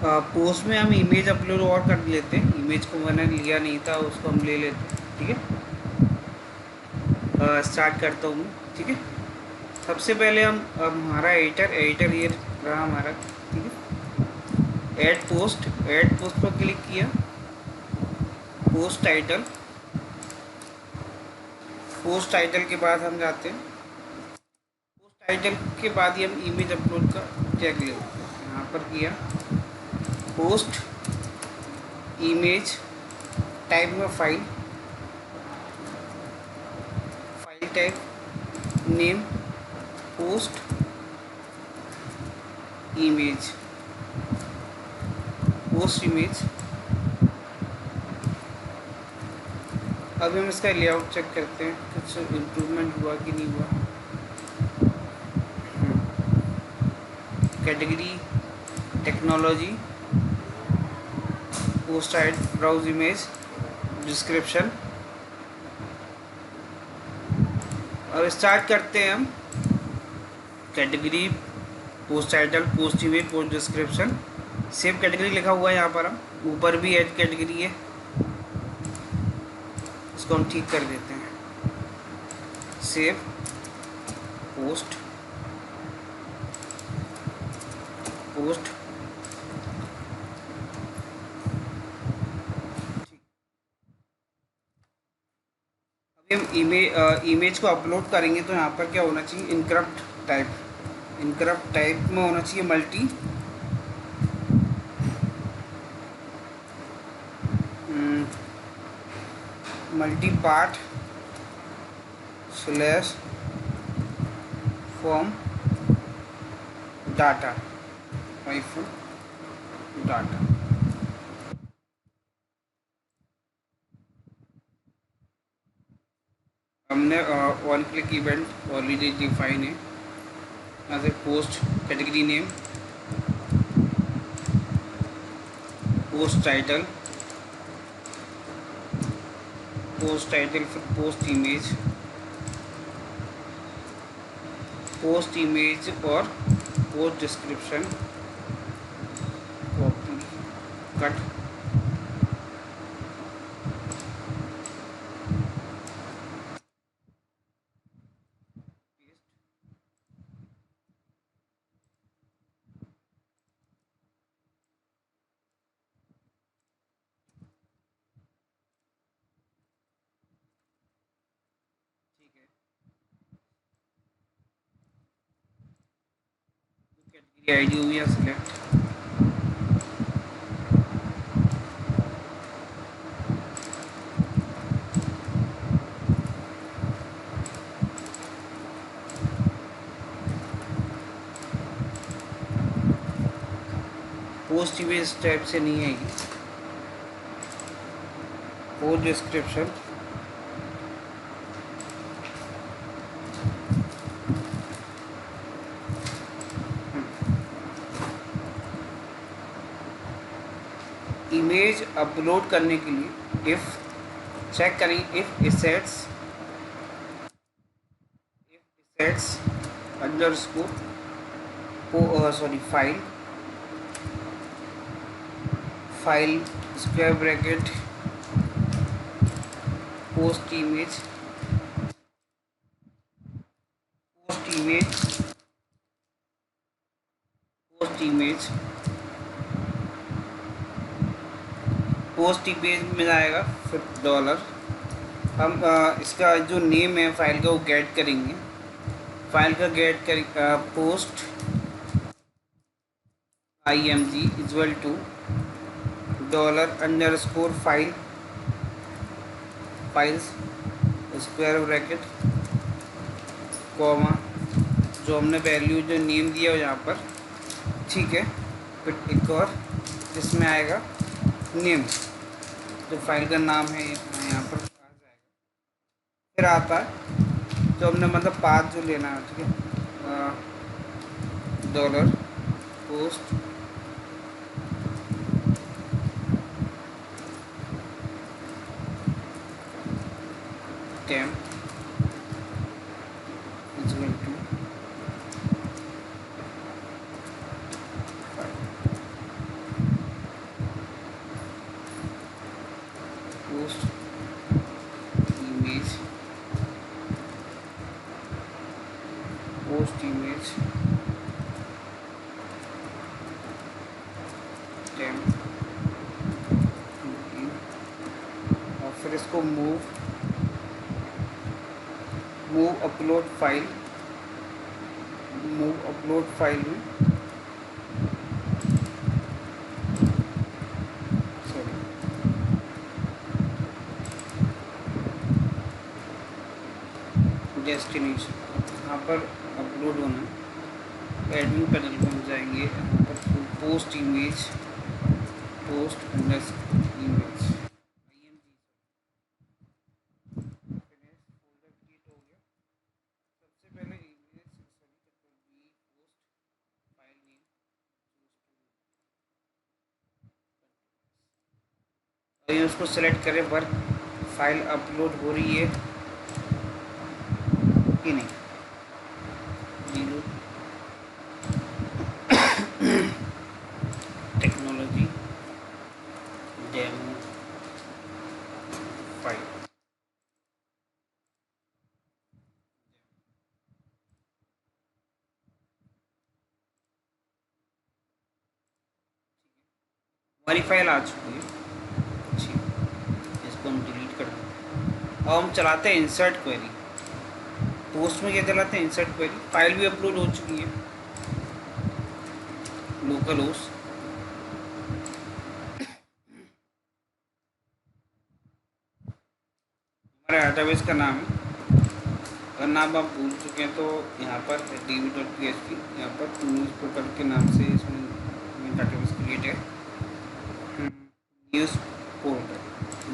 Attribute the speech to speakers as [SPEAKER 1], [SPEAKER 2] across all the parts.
[SPEAKER 1] Post में हम image upload और कर लेते हैं। इमेज को मैंने लिया नहीं था, उसको हम ले लेते हैं। ठीक है, स्टार्ट करता हूँ मैं। ठीक है, सबसे पहले हम अब हमारा एडिटर ये रहा हमारा। ठीक है, ऐड पोस्ट पर क्लिक किया। पोस्ट टाइटल के बाद हम जाते हैं। पोस्ट टाइटल के बाद ही हम इमेज अपलोड का चेक लेते हैं। यहाँ पर किया पोस्ट इमेज, टाइप में file type, name, post image, अब हम इसका लेआउट चेक करते हैं, कुछ इम्प्रूवमेंट हुआ कि नहीं हुआ। Category technology, post title, browse image, description. अब स्टार्ट करते हैं हम। Category, post title, post image, post description, save category लिखा हुआ है यहाँ पर। हम ऊपर भी ऐड कैटेगरी है, इसको हम ठीक कर देते हैं। सेव पोस्ट अभी हम इमेज को अपलोड करेंगे तो यहाँ पर क्या होना चाहिए, इनक्रप्ट टाइप में होना चाहिए multipart slash form data हमने one click event already define है। यहाँ से post category name, post title, फिर पोस्ट इमेज और पोस्ट डिस्क्रिप्शन, कॉपी कट। ठीक है, कैटेगरी आईडी हुई है सिलेक्ट। पोस्ट इमेज टाइप से नहीं आएगी, पोस्ट डिस्क्रिप्शन, इमेज अपलोड करने के लिए इफ चेक करेंगे, if assets underscore file square bracket post image post image में जाएगा, फिर डॉलर। हम इसका जो नेम है फाइल का वो गेट करेंगे। Post img equal to $_ files square bracket comma, जो हमने वैल्यू जो नेम दिया हो यहाँ पर। ठीक है, फिर एक और जिसमें आएगा नेम, जो फाइल का नाम है यहाँ पर आ जाएगा। फिर आता है जो हमने मतलब पाथ जो लेना है। ठीक है, dollar post temp equal to temp, और फिर इसको move upload file, move upload file में सॉरी डेस्टिनेशन यहाँ पर अपलोड होना है। एडमिन पैनल में हम जाएंगे, यहाँ पर post image, post image folder create हो गया। सबसे पहले इमेज पोस्ट फाइल नेम और उसको सेलेक्ट करें। वर्क फाइल अपलोड हो रही है कि नहीं, टेक्नोलॉजी डेमो फाइल, हमारी फाइल आ चुकी है। अच्छी, इसको हम डिलीट कर देते हैं। अब हम चलाते हैं इंसर्ट क्वेरी। पोस्ट में क्या चलाते हैं, इंसर्ट क्वेरी। फाइल भी अपलोड हो चुकी है, लोकल होस्ट। हमारे डेटाबेस का नाम है, अगर नाम आप भूल चुके हैं तो यहाँ पर db.php, यहाँ पर न्यूज़ पोर्टल के नाम से इसमें डेटाबेस क्रिएट है, न्यूज़ पोर्टल।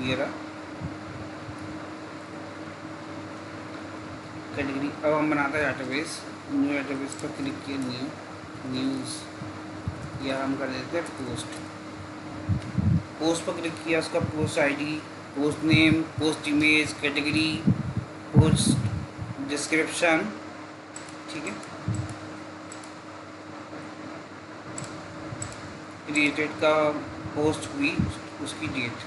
[SPEAKER 1] ये रहा कैटेगरी। अब हम बनाते हैं डेटाबेस। न्यू डेटाबेस पर क्लिक किया, न्यूज़, या हम कर देते हैं पोस्ट। पोस्ट पर क्लिक किया, उसका post ID, post name, post image, category, post description, ठीक है। क्रिएटेड का पोस्ट हुई, उसकी डेट।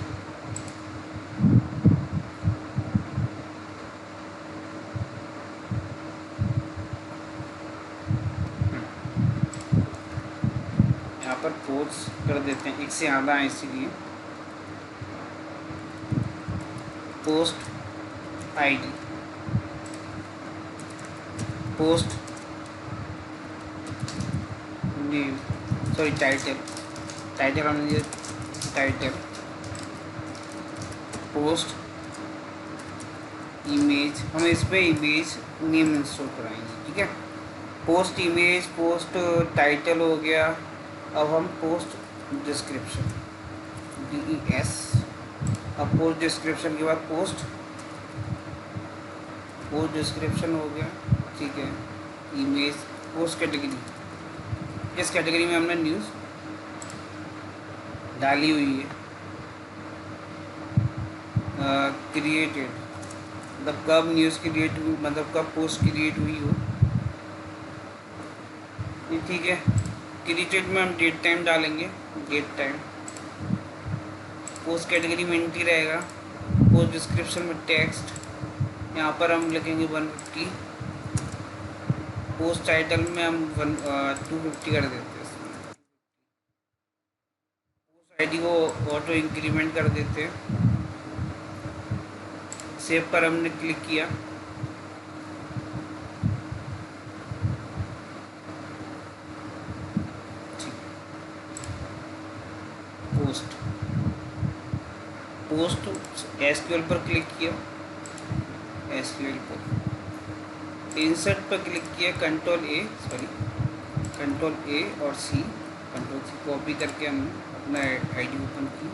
[SPEAKER 1] यहाँ पर पोस्ट कर देते हैं, एक से ज़्यादा है इसीलिए। Post ID, post name, sorry title हमने टाइटल, पोस्ट इमेज, हम इस पर इमेज नेम इंस्टॉल कराएंगे, ठीक है। पोस्ट इमेज, पोस्ट टाइटल हो गया। अब हम पोस्ट डिस्क्रिप्शन, DES। अब पोस्ट डिस्क्रिप्शन के बाद पोस्ट डिस्क्रिप्शन हो गया, ठीक है। इमेज, पोस्ट कैटेगरी, किस कैटेगरी में हमने न्यूज़ डाली हुई है। क्रिएटेड, मतलब कब न्यूज़ क्रिएट हुई, मतलब कब पोस्ट क्रिएट हुई हो, ये ठीक है। क्रिएटेड में हम डेट टाइम डालेंगे, डेट टाइम। पोस्ट कैटेगरी में एंट्री रहेगा, पोस्ट डिस्क्रिप्शन में टेक्स्ट, यहाँ पर हम लिखेंगे 150। पोस्ट टाइटल में हम 250 कर देते हैं। पोस्ट आईडी को ऑटो इंक्रीमेंट कर देते हैं। सेव पर हमने क्लिक किया, पोस्ट SQL पर क्लिक किया, SQL पर इंसर्ट पर क्लिक किया, कंट्रोल ए और C, कंट्रोल C कॉपी करके हमने अपना आईडी ओपन की।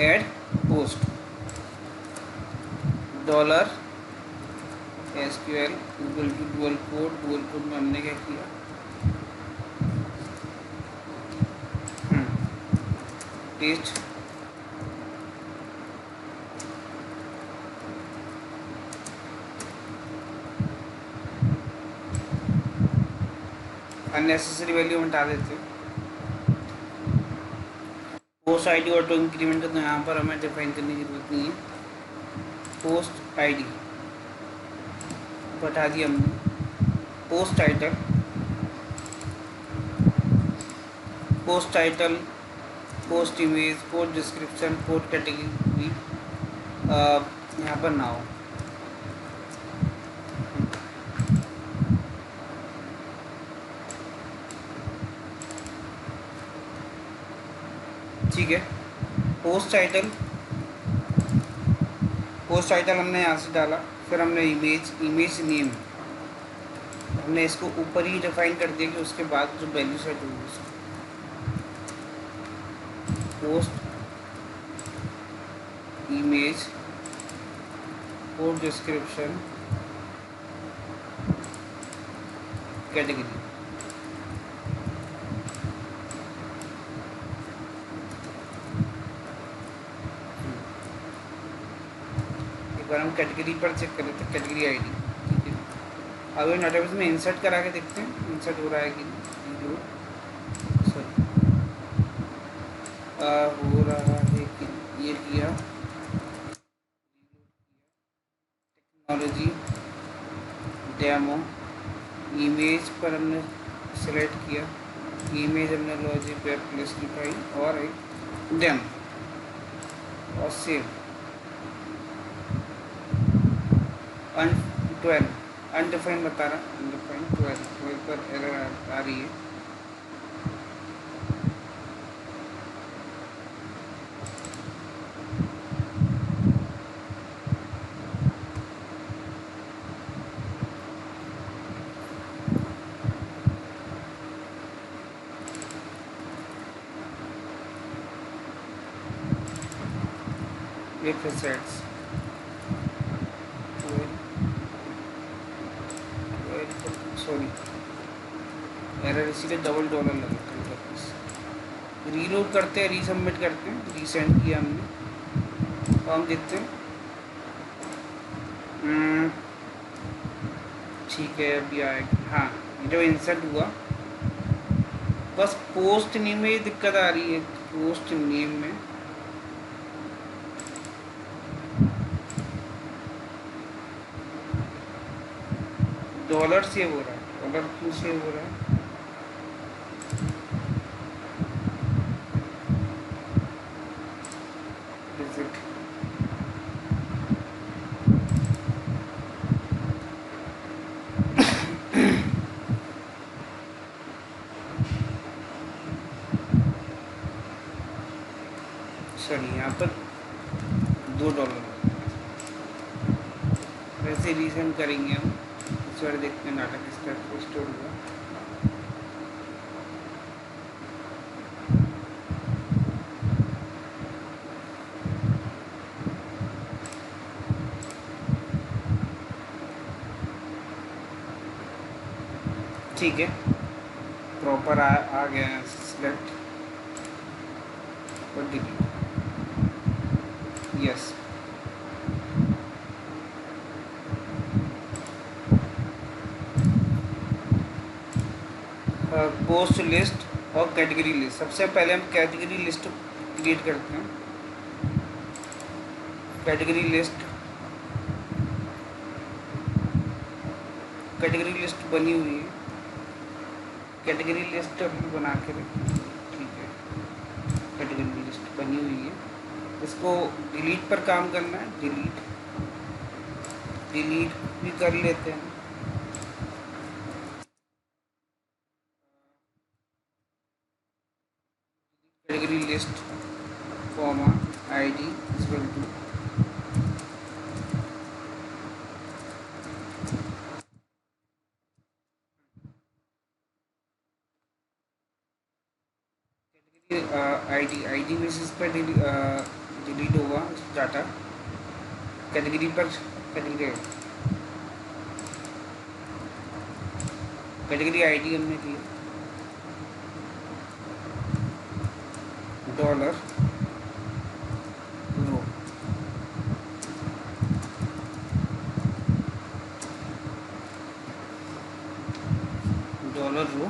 [SPEAKER 1] Add post $SQL Google to dual code में हमने क्या किया, टेस्ट अननेसेसरी वैल्यू हटा देते। पोस्ट आईडी ऑटो इंक्रीमेंट तो यहाँ पर हमें डिफाइन करने की जरूरत नहीं है। पोस्ट आईडी हटा दिया हमने। Post title post image, post description, post category यहाँ पर ना हो। ठीक है। पोस्ट टाइटल, पोस्ट टाइटल हमने यहाँ से डाला, फिर हमने इमेज नेम हमने इसको ऊपर ही डिफाइन कर दिया कि उसके बाद जो वैल्यू सेट होगी उसको post image, post description, category. एक बार हम कैटेगरी पर चेक कर लेते हैं, कैटेगरी आईडी। ठीक है, अब ये डेटाबेस में इंसर्ट करा के देखते हैं इंसर्ट हो रहा है कि नहीं। सॉरी, हो रहा है कि ये किया टेक्नोलॉजी डेमो, इमेज पर हमने सेलेक्ट किया, इमेज हमने लॉजिक पे प्लेस दिखाई और एक डेमो और सेव। 12 अनडिफाइंड बता रहा, अनडिफाइंड 12 पर एरर आ रही है। if assets सॉरी एरर इसीलिए डबल डॉलर लगे रीलोड करते हैं, रीसबमिट करते हैं, रीसेंड किया हमने तो हम देखते हैं। ठीक है अभी आएगा। हाँ जो इंसर्ट हुआ, बस पोस्ट नेम में ही दिक्कत आ रही है। पोस्ट नेम में डॉलर सेव हो रहा है, डॉलर क्यों सेव हो रहा है? विजिट सॉरी यहाँ पर $2 वैसे रीजन करेंगे हम। इस बार देखते हैं डाटा किस तरह से स्टोर हुआ। ठीक है प्रॉपर आ गया है सिलेक्ट और डिलीट। यस पोस्ट लिस्ट और कैटेगरी लिस्ट। सबसे पहले हम कैटेगरी लिस्ट क्रिएट करते हैं। कैटेगरी लिस्ट, कैटेगरी लिस्ट बनी हुई है, कैटेगरी लिस्ट हम बना के रखें। ठीक है कैटेगरी लिस्ट बनी हुई है, इसको डिलीट पर काम करना है। डिलीट भी कर लेते हैं। Category list comma ID equal to ID basis पर डिलीट होगा डाटा। कैटेगरी पर कैटेगरी आईडी हमने दिया डॉलर रो, डॉलर रो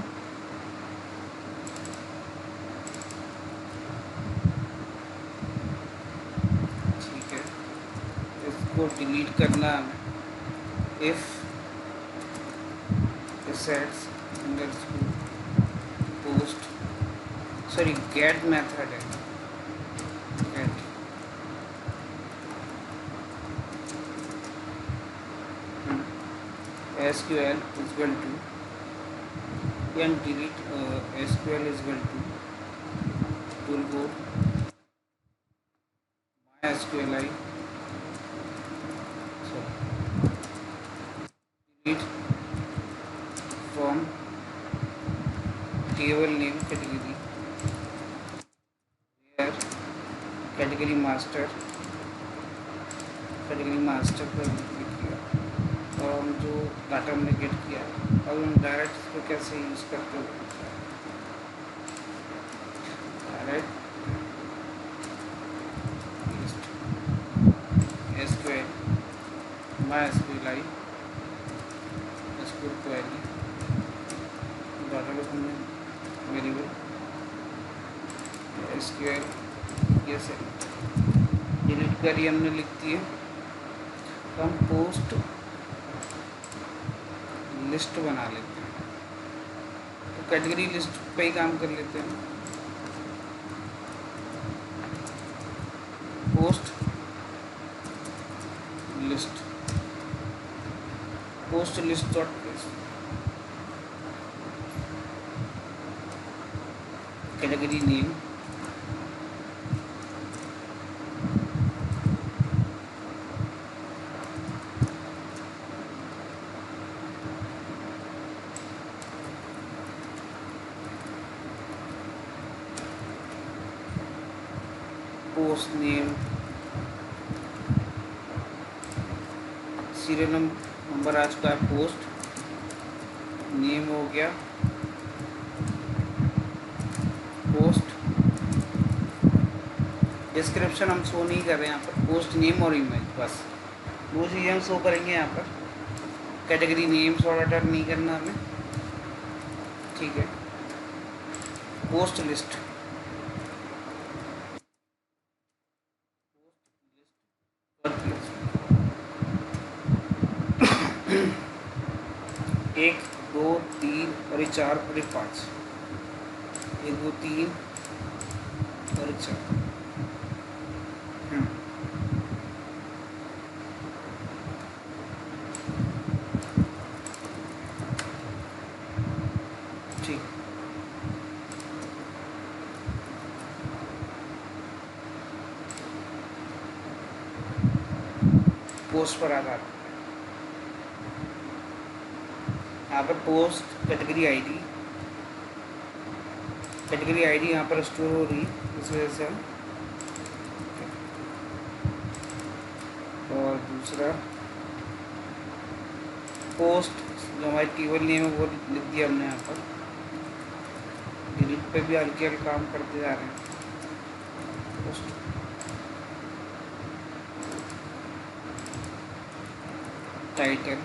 [SPEAKER 1] को डिलीट करना है। If assets underscore post sorry get method है, SQL is equal to and delete SQL is equal to toolbar MySQLi, so delete from table name category where category master पर click किया और हम जो data हमने gate किया अब हम डायरेक्ट इसको कैसे यूज़ करते हो direct SQL MySQLi SQL query data को हमने वेरिएबल SQL ये से डिलीट करी हमने लिख दी है। तो हम पोस्ट लिस्ट बना लेते हैं, तो कैटेगरी लिस्ट पे ही काम कर लेते हैं। Post list dot place category name post name serial number आ चुका है, पोस्ट नेम हो गया, पोस्ट डिस्क्रिप्शन हम शो नहीं कर रहे हैं यहाँ पर, पोस्ट नेम और इमेज बस वो चीज़ें हम शो करेंगे यहाँ पर। कैटेगरी नेम सॉर्ट आउट नहीं करना हमें, ठीक है। पोस्ट लिस्ट एक दो तीन और ये चार और ये पाँच, एक दो तीन और ये चार, ठीक। पोस्ट पर आधार यहाँ पर पोस्ट कैटेगरी आईडी यहाँ पर स्टोर हो रही है, इस वजह से हम, और दूसरा पोस्ट जो हमारी टेबल नेम है वो लिख दिया हमने यहाँ पर। डिलीट पे भी हल्के हल्के काम करते जा रहे हैं। पोस्ट टाइटल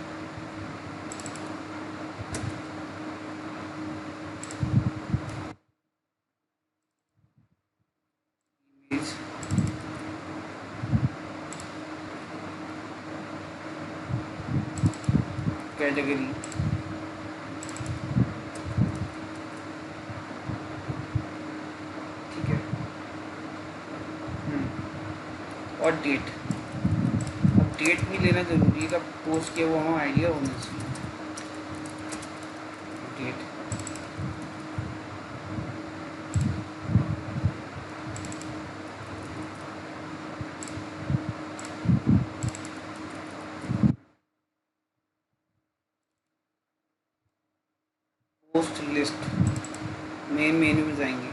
[SPEAKER 1] कैटेगरी ठीक है, और डेट। अब डेट भी लेना जरूरी है, कब पोस्ट किया वो हमें आइडिया होना चाहिए। Date post list main menu में जाएंगे,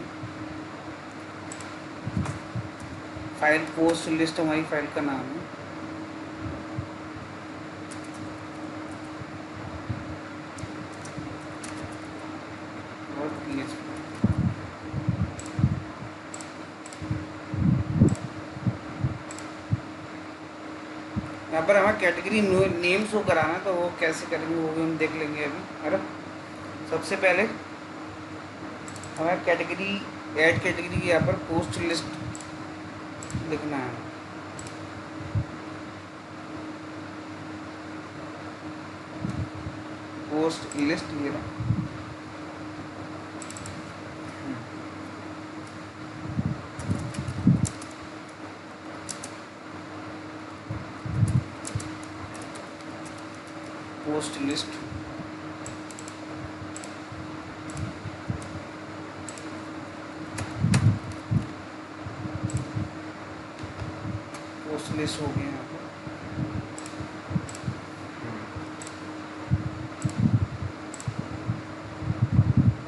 [SPEAKER 1] फाइल पोस्ट लिस्ट हमारी फाइल का नाम है। और PHP यहाँ पर हमें कैटेगरी नेम शो कराना, तो वो कैसे करेंगे वो भी हम देख लेंगे अभी। अरे सबसे पहले हमें कैटेगरी ऐड कैटेगरी की यहाँ पर पोस्ट लिस्ट लिखना है। पोस्ट लिस्ट ये रहा, पोस्ट लिस्ट, पोस्ट लिस्ट हो गया यहाँ पर।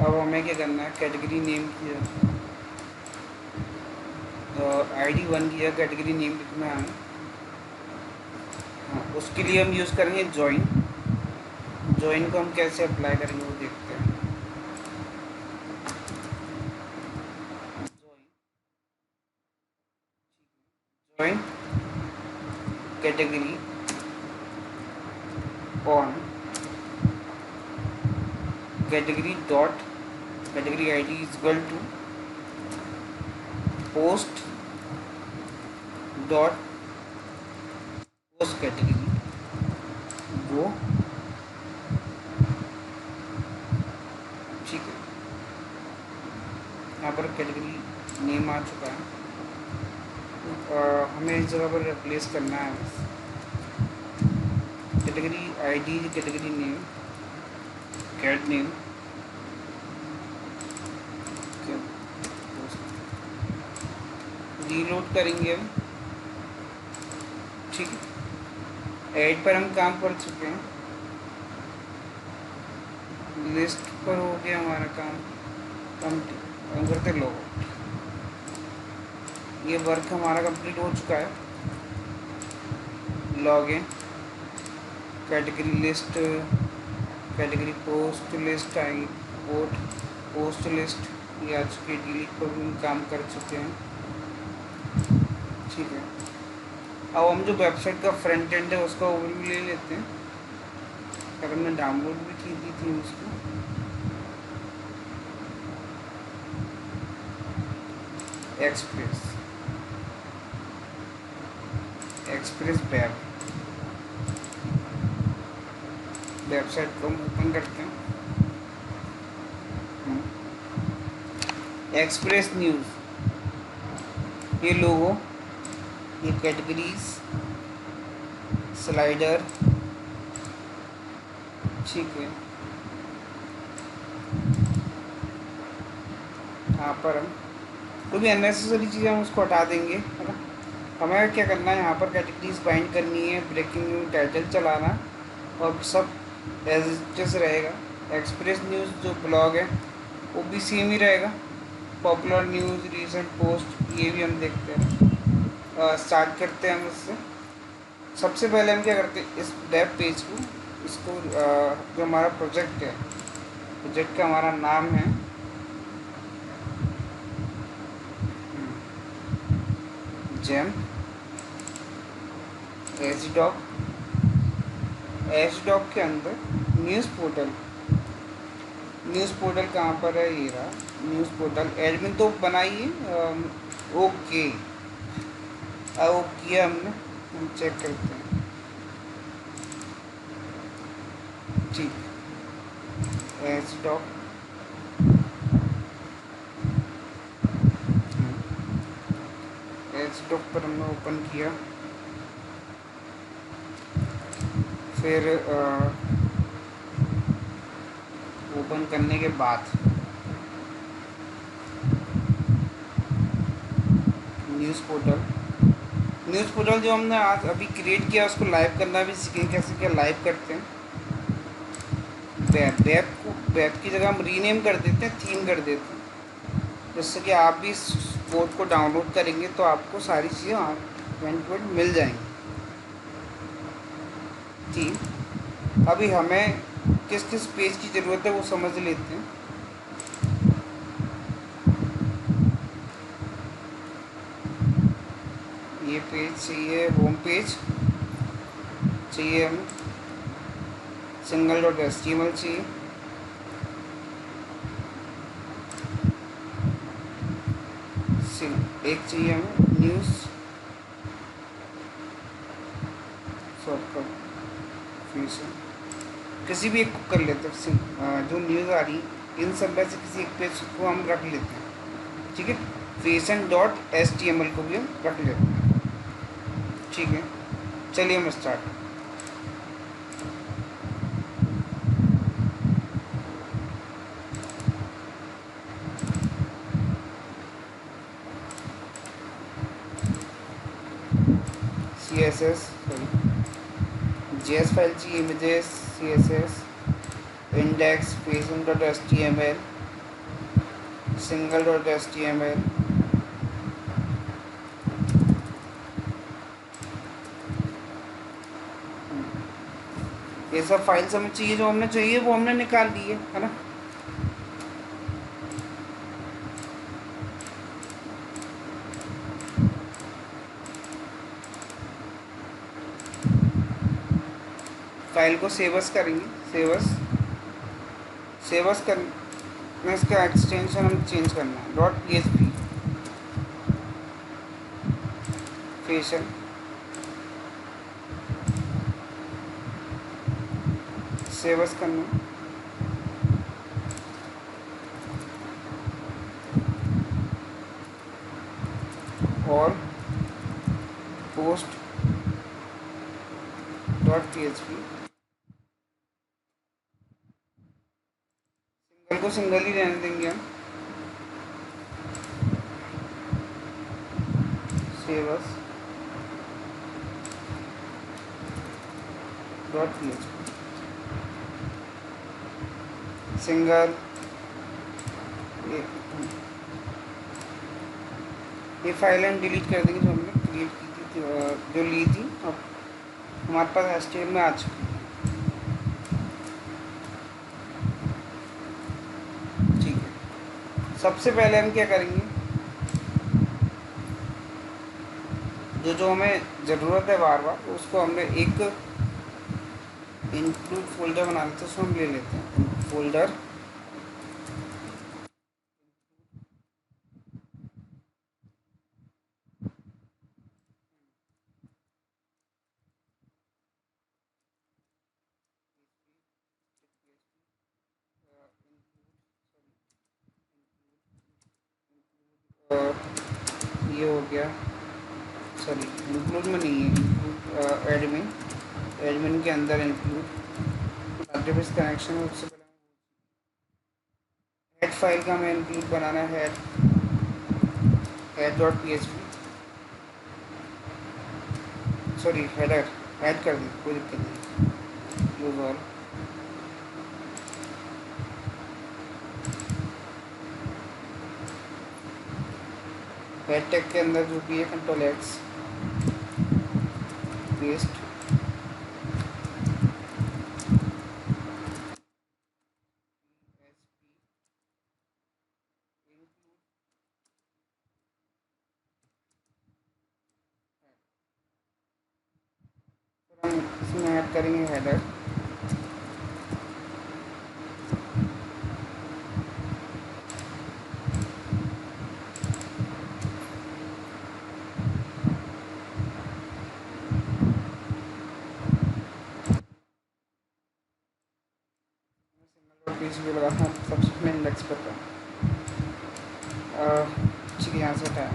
[SPEAKER 1] अब हमें क्या करना है, कैटेगरी नेम किया, आईडी 1 किया, कैटेगरी नेम लिखना है। हाँ, उसके लिए हम यूज़ करेंगे जॉइन। जॉइन को हम कैसे अप्लाई करेंगे वो देखते हैं। Join category on category dot category ID is equal to post dot post category वो, ठीक है। यहाँ पर कैटेगरी नेम आ चुका है, हमें इस जगह पर रिप्लेस करना है बस। Category ID, category name, cat name, reload करेंगे हम, ठीक है। ऐड पर हम काम कर चुके हैं, लिस्ट पर हो गया हमारा काम कंप्लीट। हम करते लोग, ये वर्क हमारा कंप्लीट हो चुका है। Login, category list, category post list आई, पोस्ट लिस्ट ये आ चुकी है। डिलीट पर भी हम काम कर चुके हैं, ठीक है। अब हम जो वेबसाइट का फ्रंट एंड है उसका ओवरव्यू ले लेते हैं। अगर हमने डाउनलोड भी की थी उसको, एक्सप्रेस वेबसाइट को हम ओपन करते हैं। एक्सप्रेस न्यूज़, ये लोगो, ये कैटेगरीज, स्लाइडर, ठीक है। यहाँ पर हम तो भी अननेसेसरी चीज़ें हम उसको हटा देंगे, है ना। हमें क्या करना है, यहाँ पर कैटेगरीज बाइंड करनी है, ब्रेकिंग न्यूज टाइटल चलाना, और सब एज इट इज रहेगा। एक्सप्रेस न्यूज़ जो ब्लॉग है वो भी सेम ही रहेगा। पॉपुलर न्यूज़, रीसेंट पोस्ट, ये भी हम देखते हैं। स्टार्ट करते हैं हम इससे। सबसे पहले हम क्या करते हैं, इस वेब पेज को, इसको जो हमारा प्रोजेक्ट है, प्रोजेक्ट का हमारा नाम है जेम एचडॉक के अंदर न्यूज़ पोर्टल कहाँ पर है, ये रहा न्यूज़ पोर्टल। एडमिन तो बनाइए, ओके वो किया हमने, हम चेक करते हैं, ठीक। एचडॉक पर हमने ओपन किया, फिर ओपन करने के बाद न्यूज़ पोर्टल जो हमने आज अभी क्रिएट किया उसको लाइव करना भी सीखेंगे, कैसे क्या लाइव करते हैं। वेब की जगह हम रीनेम कर देते हैं, थीम कर देते हैं, जिससे कि आप भी इस कोड को डाउनलोड करेंगे तो आपको सारी चीज़ें इवेंट मिल जाएंगी। थीम, अभी हमें किस किस पेज की ज़रूरत है वो समझ लेते हैं। ये पेज चाहिए, होम पेज चाहिए, हमें single.html चाहिए, एक चाहिए हमें न्यूज़ शॉर्टकट, किसी भी एक को कर लेते हैं। जो न्यूज़ आ रही इन सब में से किसी एक पेज को हम रख लेते हैं, ठीक है। fashion.html को भी हम रख लेते हैं, ठीक है। चलिए हम start. CSS sorry JS file चाहिए, images CSS, index facing dot HTML, single dot HTML, ये सब फाइल्स हमें चाहिए, जो हमने चाहिए वो हमने निकाल ली है ना। फाइल को सेवस करेंगे, सेवस करना, इसका एक्सटेंशन हम चेंज करना है, डॉट PHP फैशन सेवस करना, और पोस्ट डॉट PHP, सिंगल को सिंगल ही रहने देंगे हम, सेवस डॉट PHP सिंगल। ये फाइल हम डिलीट कर देंगे जो हमने क्रिएट की थी, जो ली थी, अब हमारे पास HTML में आ चुकी है। ठीक है, सबसे पहले हम क्या करेंगे, जो हमें ज़रूरत है बार बार, उसको हमने एक इंक्लूड फोल्डर बना लेते हैं, उसको हम ले लेते हैं फोल्डर, ये हो गया, सॉरी इंक्लूड में नहीं है, इंक्लूड एडमिन के अंदर इंक्लूड डेटाबेस कनेक्शन, उससे पहले हेड फाइल का हमें इंक्लूड बनाना है, head dot PHP, sorry header add कर दी, कोई दिक्कत नहीं, यूज ऑल, हेड टैग के अंदर जो भी है Ctrl+X पेस्ट, हम इसमें ऐड करेंगे हेडर, PHP लगा था सबसे पहले इंडेक्स पर था, ठीक है, यहाँ से हटाया,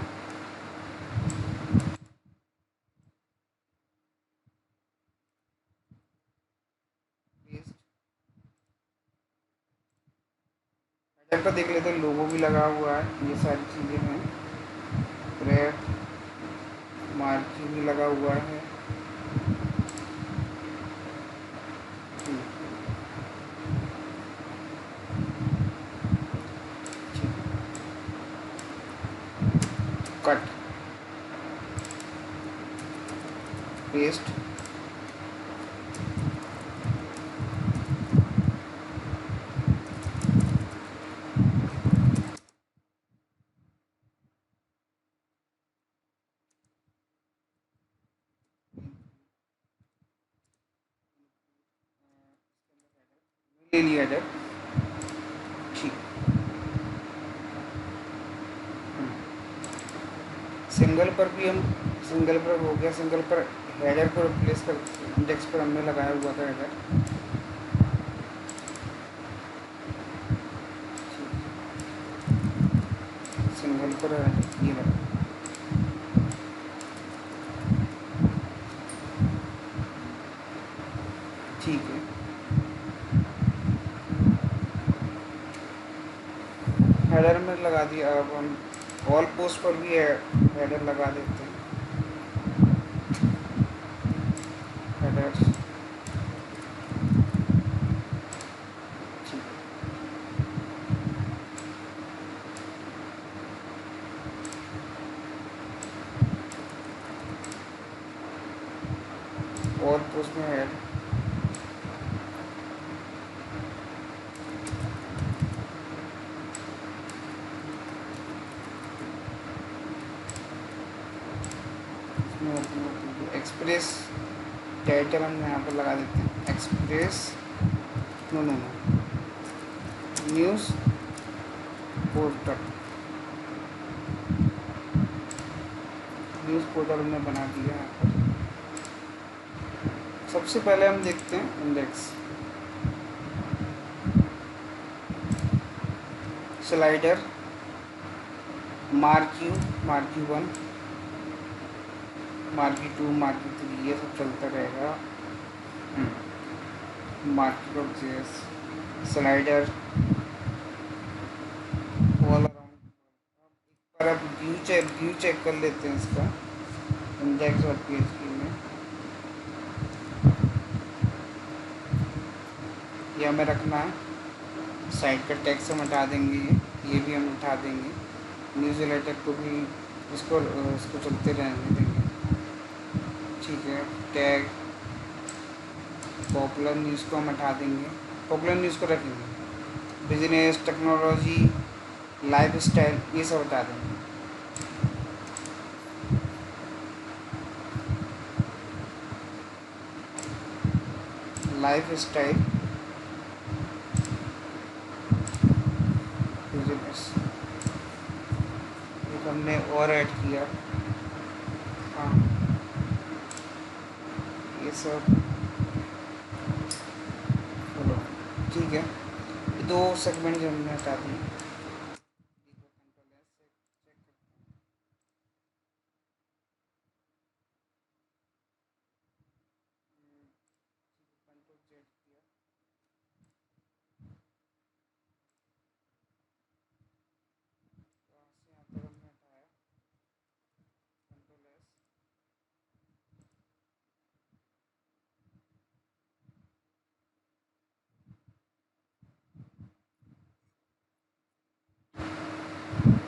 [SPEAKER 1] पेस्ट, हेडर पर देख लेते हैं, लोगो भी लगा हुआ है, ये सारी चीज़ें हैं, रैप मार्जिन भी लगा हुआ है, कट पेस्ट, ले लिया हेडर, ठीक, सिंगल पर भी हम, सिंगल पर हो गया, सिंगल पर हेडर को रिप्लेस कर, इंडेक्स पर हमने लगाया हुआ था हेडर, सिंगल पर ये लगा, ठीक है, हेडर में लगा दिया। अब हम ऑल पोस्ट पर भी हेडर लगा देते हैं, स्लाइडर, और तो उसमें है एक्सप्रेस टाइटल हम यहाँ पर लगा देते हैं, express no no no news portal, news portal हमने बना दिया यहाँ पर। सबसे पहले हम देखते हैं index, slider, marquee 1, marquee 2, marquee 3, ये सब चलता रहेगा। मार्क्यू जेस, स्लाइडर, ऑल अराउंड। एक बार आप व्यू चेक कर लेते हैं इसका इंडेक्स और PHP में। ये हमें रखना है, साइट का टैक्स हम हटा देंगे, ये भी हम उठा देंगे, न्यूज़ लेटर को भी इसको चलते रहने देंगे, ठीक है। टैग पॉपुलर न्यूज़ को हम हटा देंगे, पॉपुलर न्यूज़ को रखेंगे, बिजनेस, टेक्नोलॉजी, लाइफ स्टाइल, ये सब हटा देंगे। लाइफ स्टाइल, बिजनेस, एक हमने और ऐड किया, हाँ ये सब चलो ठीक है। 2 सेगमेंट जो हमने हटा दिए,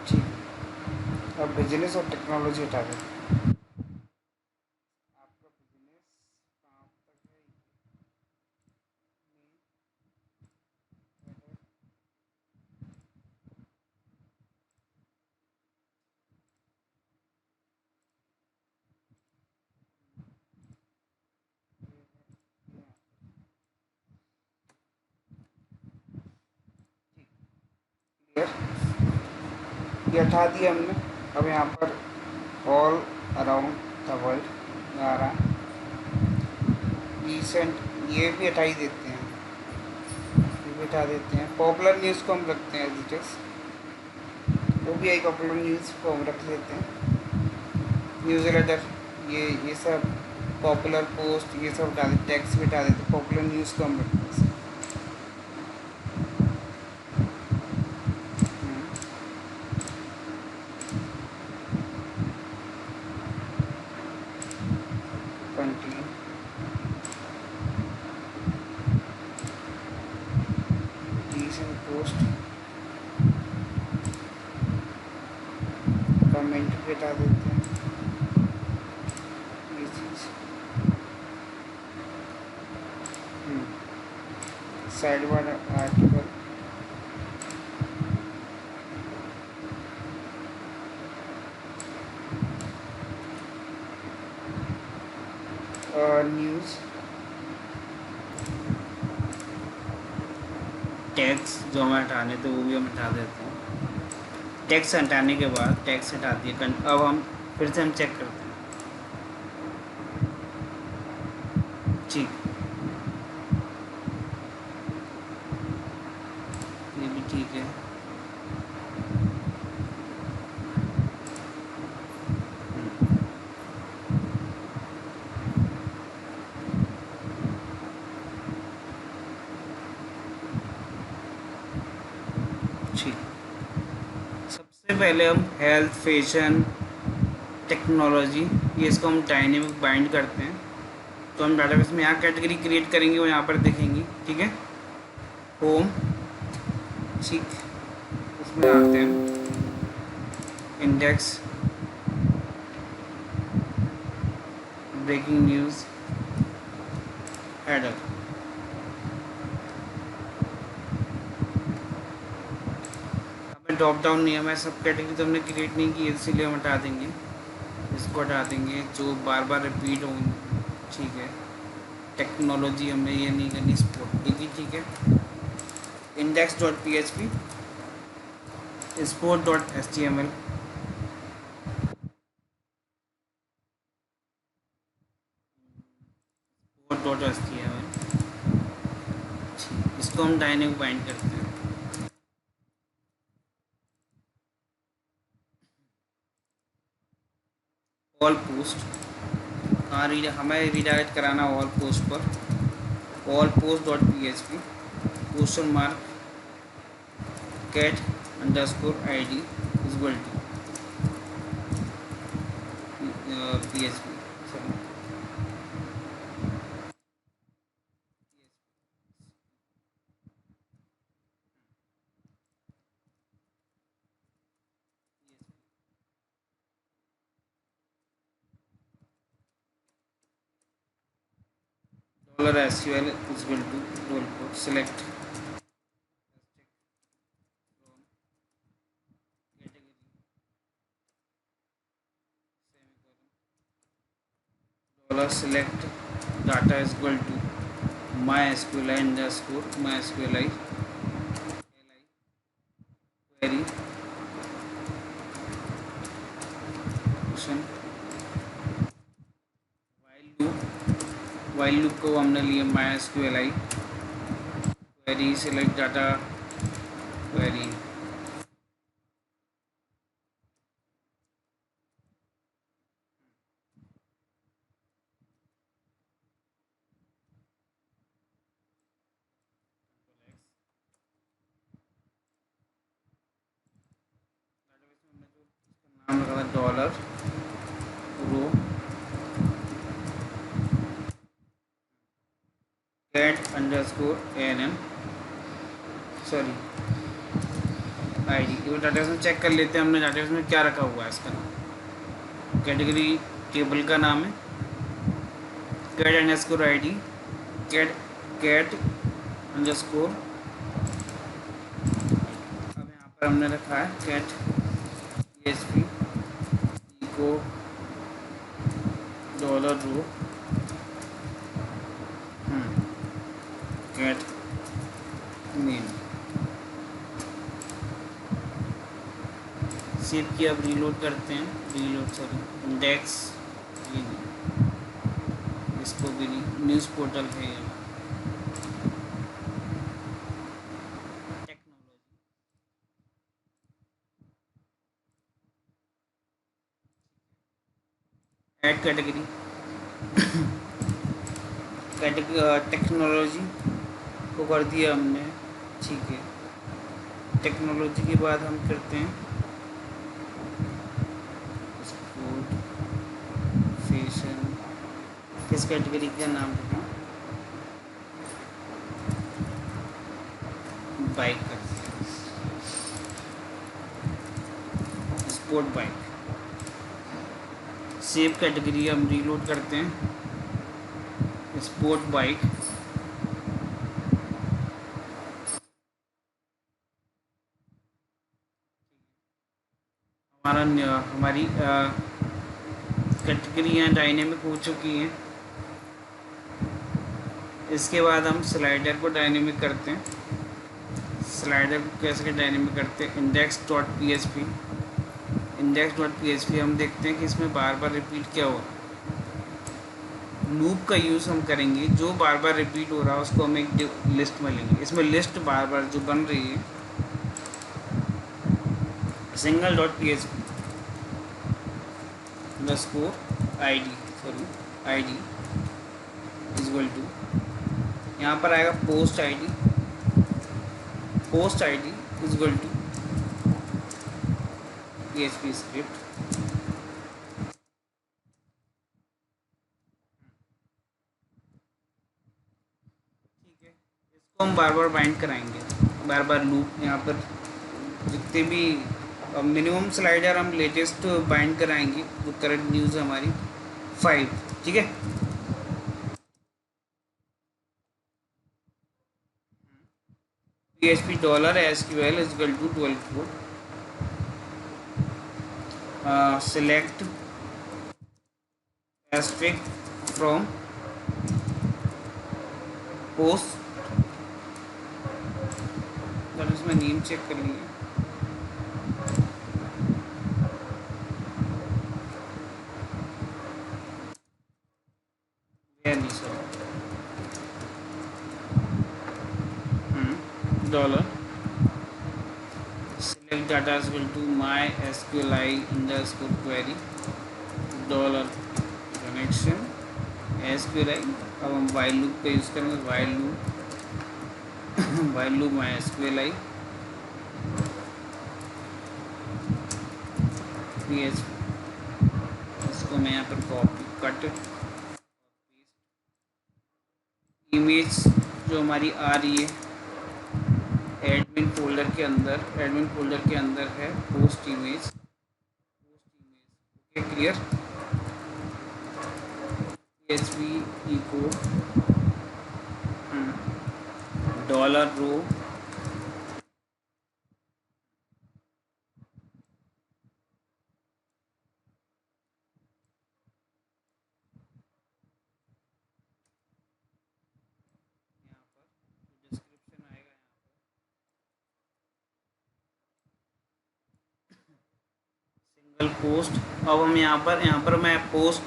[SPEAKER 1] ठीक। अब बिजनेस और टेक्नोलॉजी हटा दें। आपका बिजनेस कहाँ तक है, ये हटा दिया हमने। अब यहाँ पर ऑल अराउंड द वर्ल्ड आ रहा है, रिसेंट, ये भी हटा ही देते हैं, ये भी हटा देते हैं। पॉपुलर न्यूज़ को हम रखते हैं डिटेल्स, वो भी एक पॉपुलर न्यूज़ को हम रख लेते हैं। न्यूज़ लेटर, ये सब पॉपुलर पोस्ट, ये सब हटा देते, टैक्स भी हटा देते, पॉपुलर न्यूज़ को हम रखते हैं। 20 recent post, कमेंट भी हटा देते हैं, ये चीज़। Side bar article, news, tags जो हमें हटाने थे वो भी हम हटा देते हैं। टैक्स हटाने के बाद टैक्स हटा दिए, अब हम फिर से हम चेक करते हैं, ठीक, ये भी ठीक है। ठीक, सबसे पहले हम हेल्थ, फैशन, टेक्नोलॉजी, ये इसको हम डायनेमिक बाइंड करते हैं। तो हम डाटाबेस में यहाँ कैटेगरी क्रिएट करेंगे और यहाँ पर देखेंगे, ठीक है। होम, ठीक, इसमें आते हैं इंडेक्स, ब्रेकिंग न्यूज़, हेडर। हमें ड्रॉप डाउन नहीं है, हमें सब कैटेगरी तो हमने क्रिएट नहीं की है, इसीलिए हम हटा देंगे, इसको हटा देंगे जो बार बार रिपीट होंगे, ठीक है। टेक्नोलॉजी हमें ये नहीं करनी, स्पोर्ट की, ठीक है। Index dot P H P, sport dot H T M L, sport dot H T M L, इसको हम डायनेमिक बाइंड करते हैं। ऑल पोस्ट, हाँ हमें रिडायरेक्ट कराना ऑल पोस्ट पर। All post dot P H P, question mark, cat underscore I D equal to P H P, sorry dollar S Q L equal to role को select dollar select data equal to my S Q L I underscore my S Q L I query question. While loop को हमने लिए my S Q L I query select data query, नाम रखा था dollar row cat underscore N M, sorry I D. ये database में check कर लेते हैं हमने डाटाबेस में क्या रखा हुआ है। इसका नाम कैटेगरी टेबल का नाम है cat underscore I D, cat cat underscore, अब यहाँ पर हमने रखा है cat P H P echo dollar row cat name. Save किया, अब रीलोड करते हैं, रीलोड सॉरी इंडेक्स, इसको भी नहीं, न्यूज़ पोर्टल है ये टेक्नोलॉजी, ऐड कैटेगरी टेक्नोलॉजी को कर दिया हमने, ठीक है। टेक्नोलॉजी के बाद हम करते हैं स्पोर्ट फैशन, किस कैटेगरी का नाम रखा, बाइक करते हैं, स्पोर्ट बाइक। सेव कैटेगरी हम रीलोड करते हैं, स्पोर्ट बाइक, हमारी कैटेगरियाँ डायनेमिक हो चुकी हैं। इसके बाद हम स्लाइडर को डायनेमिक करते हैं। स्लाइडर को कैसे डायनेमिक करते हैं, index dot P H P, index dot P H P हम देखते हैं कि इसमें बार बार रिपीट क्या हो, लूप का यूज़ हम करेंगे, जो बार बार रिपीट हो रहा है उसको हम एक लिस्ट में लेंगे। इसमें लिस्ट बार बार जो बन रही है single dot P H P underscore I D, sorry I D equal to, यहाँ पर आएगा post I D, post I D equal to P H P script, तो हम बार बार बाइंड कराएंगे, बार बार लूप यहाँ पर जितने भी मिनिमम स्लाइडर हम लेटेस्ट बाइंड कराएंगे, जो करंट न्यूज़ हमारी 5, ठीक है। PHP dollar SQL is equal to 12 select asterisk from post, इसमें नेम चेक कर लीजिए, dollar select data is equal to my SQLi underscore query dollar connection SQLi। अब हम while loop का यूज़ करेंगे, while loop my SQLi PHP, इसको मैं यहाँ पर कॉपी कट, इमेज जो हमारी आ रही है एडमिन फोल्डर के अंदर है post image, okay clear. PHP echo dollar row description आएगा सिंगल पोस्ट। अब हम यहाँ पर मैं पोस्ट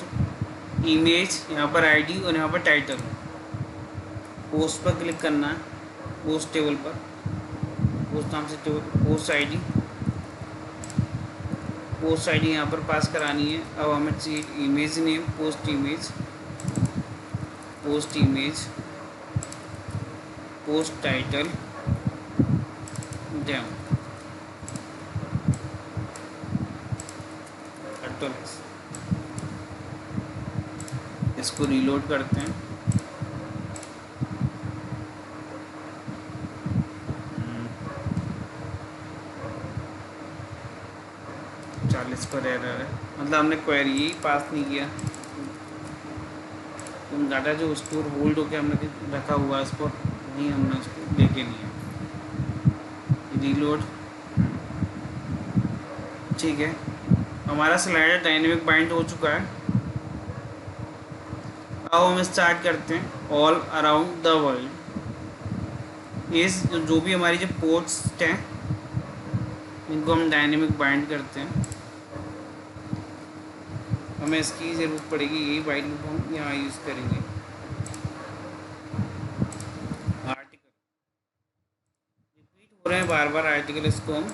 [SPEAKER 1] इमेज, यहाँ पर आईडी और यहाँ पर टाइटल, पोस्ट पर क्लिक करना है, पोस्ट टेबल पर, पोस्ट नाम से टेबल, पोस्ट आईडी यहाँ पर पास करानी है। अब हमें चाहिए image name, post image, post title demo, इसको रीलोड करते हैं। 40 पर एरर है, मतलब हमने क्वेरी ही पास नहीं किया, तुम डाटा जो स्टोर होल्ड होकर हमने रखा हुआ है उसको नहीं, हमने उसको लेके नहीं है। रीलोड, ठीक है, हमारा स्लाइडर डायनेमिक बाइंड हो चुका है। अब हम स्टार्ट करते हैं ऑल अराउंड द वर्ल्ड। इस जो भी हमारी जो पोस्ट हैं इनको हम डायनेमिक बाइंड करते हैं, हमें इसकी ज़रूरत पड़ेगी, यही वाइल लूप हम यहाँ यूज़ करेंगे। आर्टिकल रिपीट हो रहे हैं बार बार आर्टिकल, इसको हम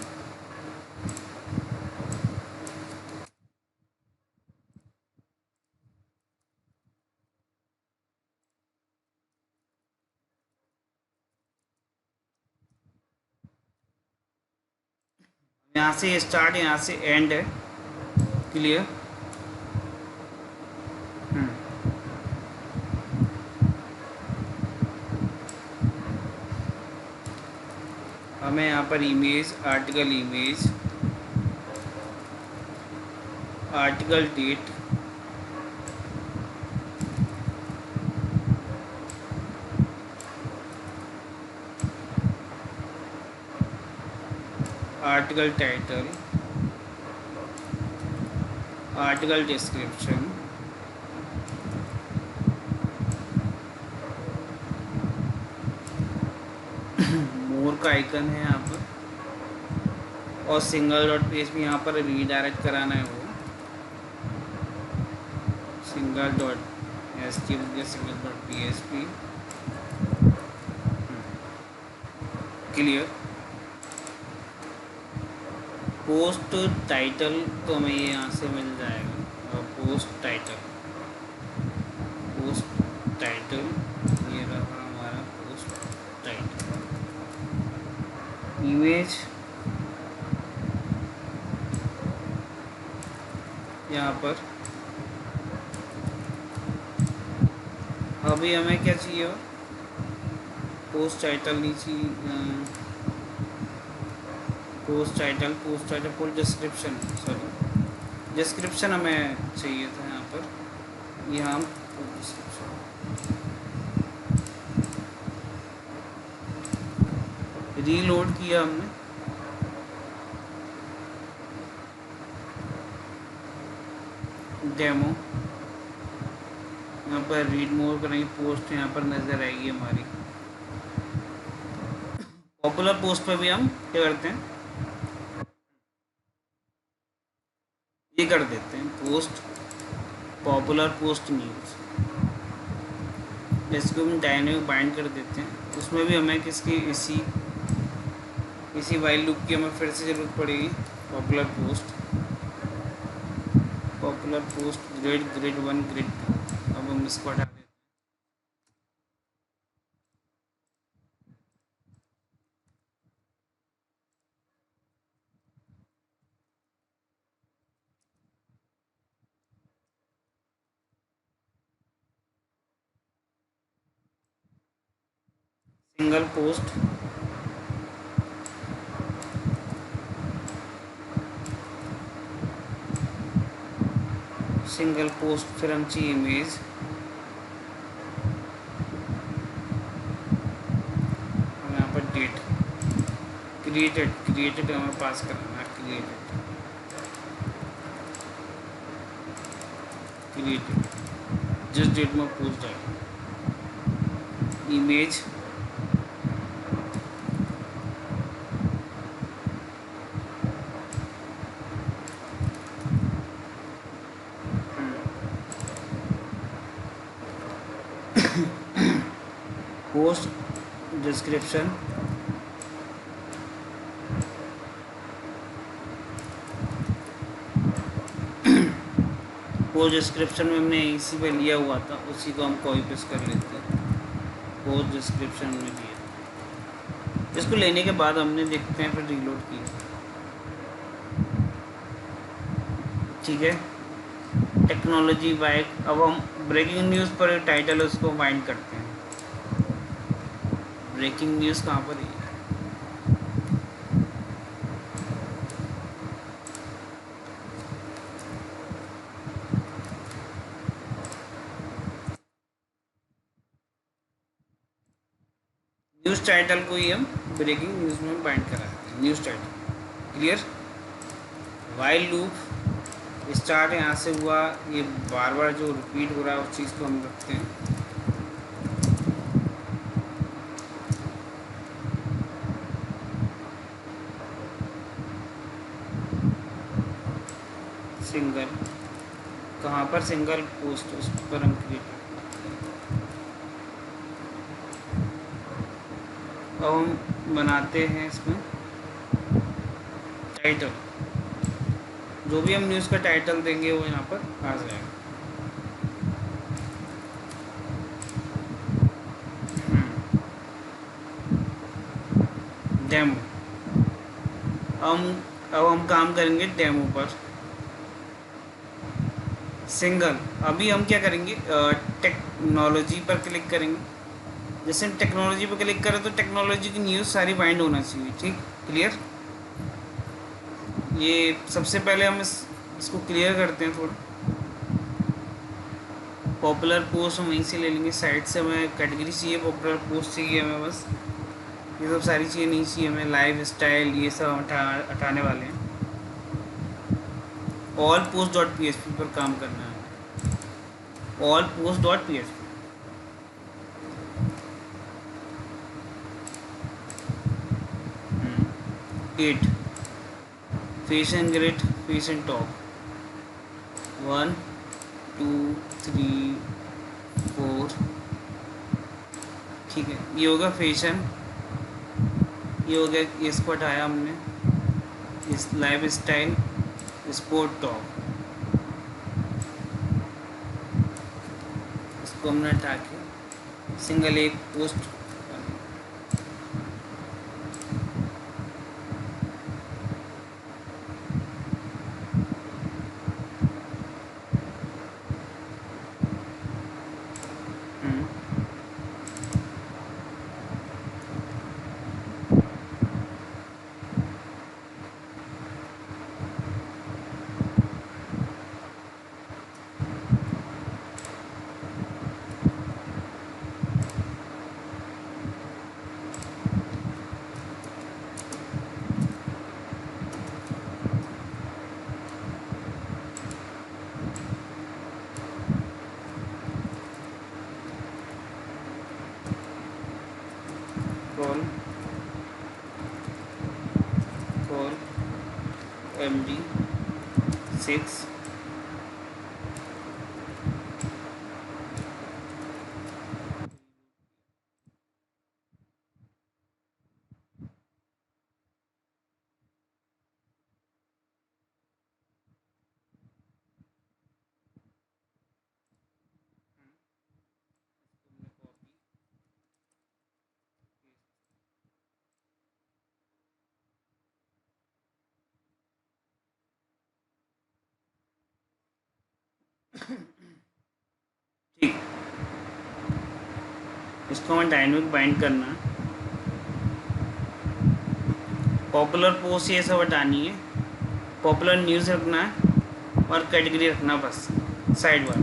[SPEAKER 1] यहाँ से स्टार्ट, यहाँ से एंड है, क्लियर। हमें यहाँ पर image, article date, article title, article description, more का आइकन है यहाँ पर, और सिंगल डॉट PHP यहाँ पर रीडायरेक्ट कराना है वो single dot PHP, clear. Post title तो हमें ये यहाँ से मिल जाएगा, और पोस्ट टाइटल ये रहा हमारा पोस्ट टाइटल। इमेज यहाँ पर, अभी हमें क्या चाहिए, पोस्ट टाइटल नीचे, post title full description, sorry description हमें चाहिए था यहाँ पर, यहाँ फुल डिस्क्रिप्शन रीलोड किया हमने, डेमो यहाँ पर रीड मोर करेंगे, पोस्ट यहाँ पर नज़र आएगी हमारी। पॉपुलर पोस्ट पर भी हम क्या करते हैं, ये कर देते हैं पोस्ट पॉपुलर पोस्ट न्यूज़, इसको हम डायनेमिक बाइंड कर देते हैं। उसमें भी हमें किसकी इसी वाइल लूप की हमें फिर से ज़रूरत पड़ेगी। पॉपुलर पोस्ट ग्रेड 1 ग्रेड 2, अब हम इसको हटा देते हैं। सिंगल पोस्ट, फिर हम चाहिए इमेज, और यहाँ पर डेट, क्रिएटेड हमें पास करना है, क्रिएटेड जिस डेट में पोस्ट जाएगा। Image post description, post description में हमने इसी पे लिया हुआ था, उसी को हम कॉपी पेस्ट कर लेते हैं। पोस्ट डिस्क्रिप्शन में लिया, इसको लेने के बाद हमने देखते हैं फिर रीलोड किया, ठीक है। टेक्नोलॉजी बाइक, अब हम ब्रेकिंग न्यूज़ पर टाइटल उसको बाइंड करते हैं। ब्रेकिंग न्यूज़ कहाँ पर है, न्यूज़ टाइटल को ही हम ब्रेकिंग न्यूज़ में बाइंड करा देते हैं। News title clear. While loop start यहाँ से हुआ, ये बार बार जो रिपीट हो रहा है उस चीज़ को हम रखते हैं। सिंगल, कहाँ पर सिंगल पोस्ट, उस पर हम क्लिक करते हैं। अब हम बनाते हैं इसमें टाइटल, जो भी हम न्यूज़ का टाइटल देंगे वो यहाँ पर आ जाएगा। डेमो, अब हम काम करेंगे डेमो पर। सिंगल, अभी हम क्या करेंगे, टेक्नोलॉजी पर क्लिक करेंगे। जैसे टेक्नोलॉजी पर क्लिक करें तो टेक्नोलॉजी की न्यूज़ सारी बाइंड होना चाहिए, ठीक क्लियर। ये सबसे पहले हम इसको क्लियर करते हैं थोड़ा। पॉपुलर पोस्ट हम वहीं से ले लेंगे, साइट से हमें कैटेगरी चाहिए, पॉपुलर पोस्ट चाहिए हमें, बस ये सब सारी चीज़ें नहीं चाहिए हमें। लाइफ स्टाइल ये सब हटाने वाले हैं। ऑल पोस्ट डॉट PHP पर काम करना है, all post dot PHP। At, face and grid, face and top, 1 2 3 4, ठीक है। ये होगा फैशन, ये हो गया, इसको हटाया हमने। इस लाइफ स्टाइल, स्पोर्ट टॉप, इसको हमने हटा के सिंगल एक पोस्ट, 6 ठीक, इसको हमें डायनेमिक बाइंड करना है। पॉपुलर पोस्ट ये सब हटानी है, पॉपुलर न्यूज़ रखना है और कैटेगरी रखना बस साइड वाला।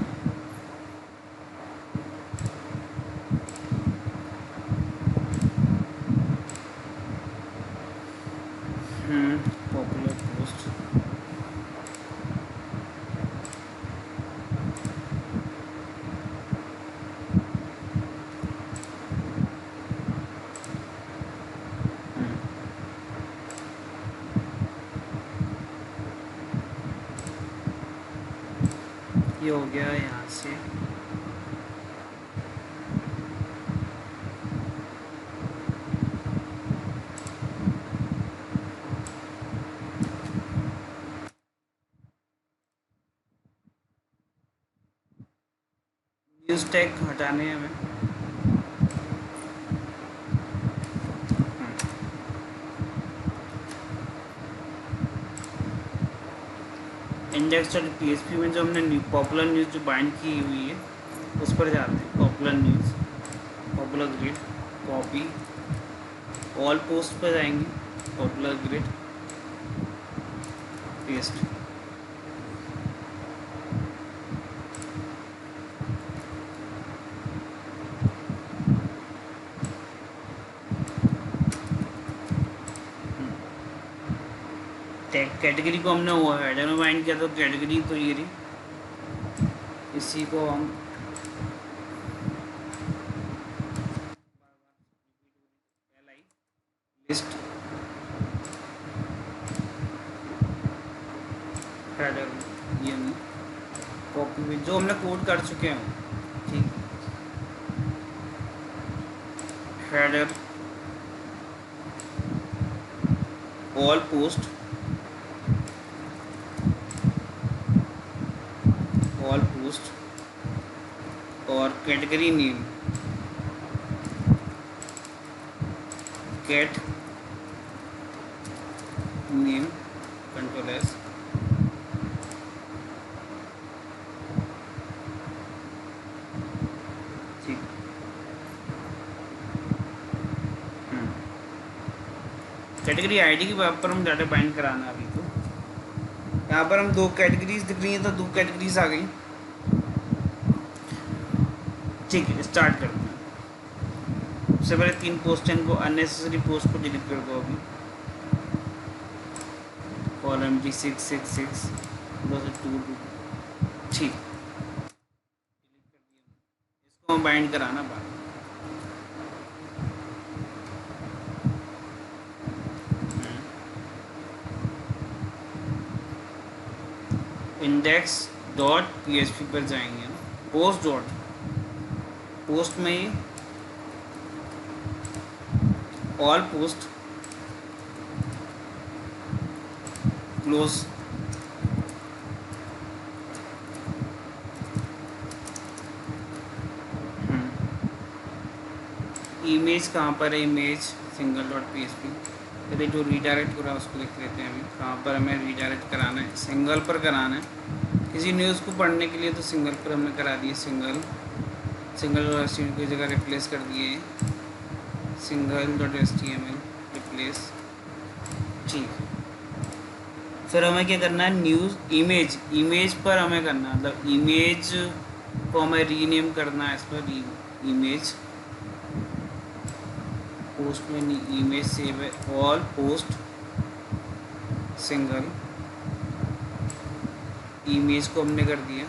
[SPEAKER 1] पॉपुलर पोस्ट ये हो गया यहाँ से। न्यूज़ टैग हटाने हैं हमें। इंडेक्स डॉट PHP में जो हमने पॉपुलर न्यूज़ जो बाइंड की हुई है उस पर जाते हैं। Popular news, popular grid, copy, all post पर जाएंगे, पॉपुलर ग्रिड, पेस्ट। कैटेगरी को हमने वो हेडर में बाइंड किया तो कैटेगरी तो ये रही, इसी को हम लिस्ट हेडर ये नहीं, कॉपी में जो हमने कोड कर चुके हैं, ठीक। Header all post, all post और category name cat name, control S. ठीक, कैटेगरी आईडी के पर हम डाटा बाइंड कराना है। अभी तो यहाँ पर हम दो कैटेगरीज दिख रही हैं तो दो कैटेगरीज आ गई। ठीक है, स्टार्ट करते हैं। सबसे पहले 3 पोस्ट हैं, इनको अननेसेसरी पोस्ट को डिलीट कर दो अभी। कॉलम D666 2 ठीक, इसको हम बाइंड कराना बाद। इंडेक्स डॉट PHP पर जाएंगे, पोस्ट डॉट, पोस्ट में ही ऑल पोस्ट क्लोज, इमेज कहाँ पर है, इमेज सिंगल डॉट PHP। पहले जो रीडायरेक्ट हो रहा है उसको लिख लेते हैं अभी। कहाँ पर हमें रीडायरेक्ट कराना है, सिंगल पर कराना है। किसी न्यूज़ को पढ़ने के लिए तो सिंगल पर हमने करा दिए, सिंगल और HTML की जगह रिप्लेस कर दिए सिंगल डॉट HTML रिप्लेस। ठीक, फिर हमें क्या करना है, न्यूज़ इमेज पर हमें करना है, मतलब इमेज को हमें रीनेम करना है। इस पर इमेज पोस्ट में नहीं, इमेज सेव है, ऑल पोस्ट सिंगल, इमेज को हमने कर दिया।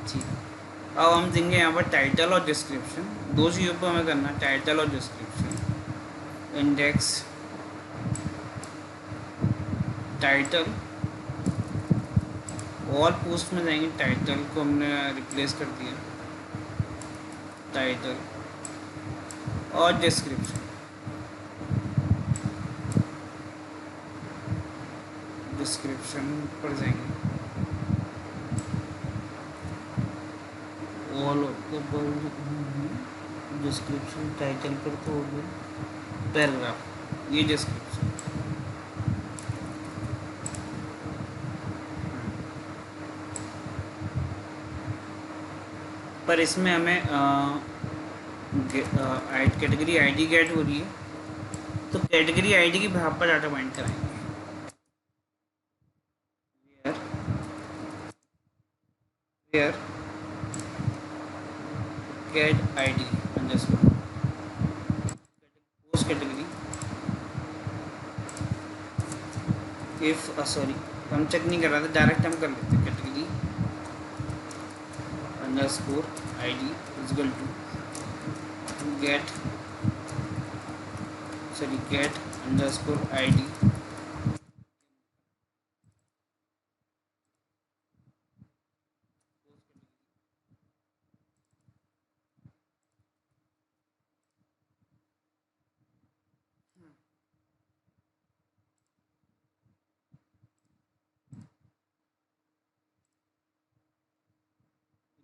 [SPEAKER 1] ठीक, अब हम देंगे यहाँ पर टाइटल और डिस्क्रिप्शन, दो चीज़ों पर हमें करना है, टाइटल और description. Index title all post में जाएंगे, टाइटल को हमने रिप्लेस कर दिया, टाइटल और डिस्क्रिप्शन। डिस्क्रिप्शन पर जाएंगे, ऑल डिस्क्रिप्शन, टाइटल पर तो हो गया, पैराग्राफ, ये डिस्क्रिप्शन। पर इसमें हमें कैटेगरी आईडी गेट हो रही है, तो कैटेगरी आईडी की भाव पर डाटा बाइंड कराएंगे। Where get ID underscore post category, if sorry हम चेक नहीं कर रहा था, डायरेक्ट हम कर लेते हैं, category underscore ID equal to get underscore ID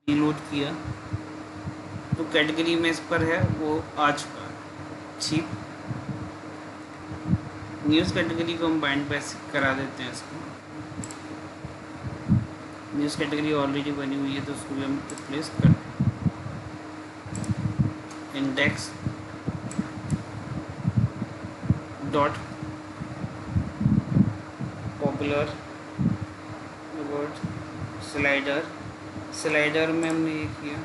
[SPEAKER 1] reload किया तो कैटेगरी में इस पर है वो आ चुका है। ठीक, न्यूज़ कैटेगरी को हम बाइंड पैसे करा देते हैं। इसको न्यूज़ कैटेगरी ऑलरेडी बनी हुई है तो उसको भी हम रिप्लेस कर दें। Index dot popular word slider में हमने ये किया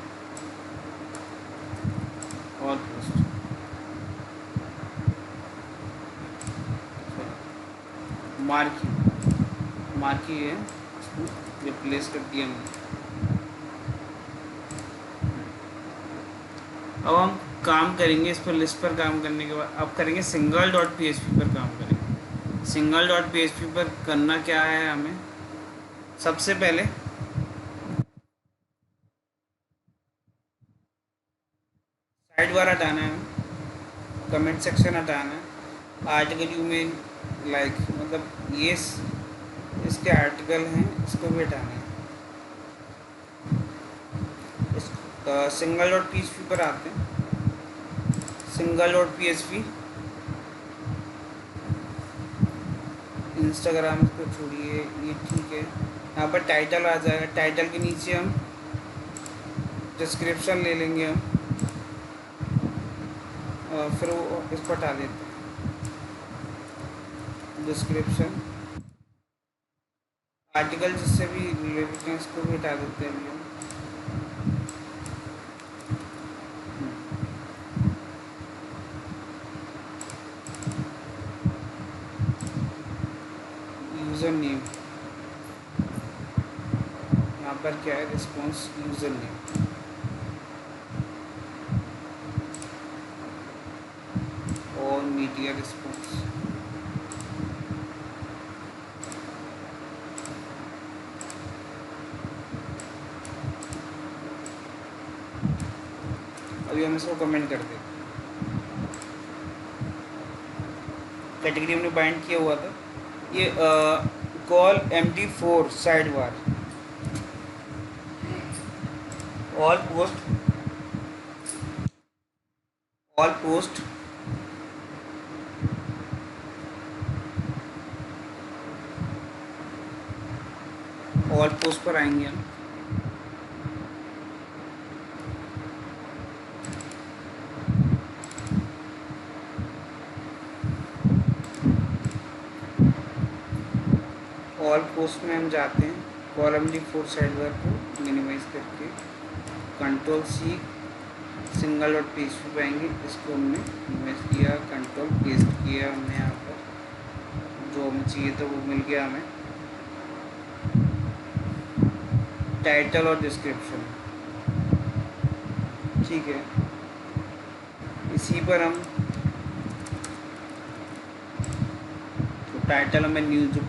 [SPEAKER 1] और पोस्ट मार्की है, इसको रिप्लेस कर दिया हमने। अब हम काम करेंगे इस पर, लिस्ट पर काम करने के बाद अब करेंगे सिंगल डॉट पीएचपी पर काम करेंगे। सिंगल डॉट पीएचपी पर करना क्या है, हमें सबसे पहले साइड बार हटाना है, कमेंट सेक्शन हटाना है, आर्टिकल यू में लाइक मतलब ये इसके आर्टिकल हैं, इसको भी हटाना है। सिंगल डॉट पीएचपी पर आते हैं, सिंगल डॉट पीएचपी इंस्टाग्राम को छोड़िए, ये ठीक है। यहाँ पर टाइटल आ जाएगा, टाइटल के नीचे हम डिस्क्रिप्शन ले लेंगे हम, फिर वो इसको हटा देते हैं, डिस्क्रिप्शन आर्टिकल जिससे भी रिलेटेड है इसको भी हटा देते हैं हम। यूज़र नेम, यहाँ पर क्या है, रिस्पॉन्स यूज़र नेम, और मीडिया रिस्पॉन्स। अभी हम इसको कमेंट कर देते, कैटेगरी हमने बाइंड किया हुआ था, ये call MD4 side bar all post पर आएंगे हम। ऑल पोस्ट में हम जाते हैं, कॉलम MD4 साइड बार को मिनिमाइज करके Ctrl+C सिंगल डॉट पीएचपी पे आएंगे, इसको हमने मिनिमाइज किया, कंट्रोल पेस्ट किया हमने, यहाँ पर जो हमें चाहिए था वो मिल गया हमें। टाइटल और डिस्क्रिप्शन, ठीक है, इसी पर हम तो टाइटल हमें न्यूज़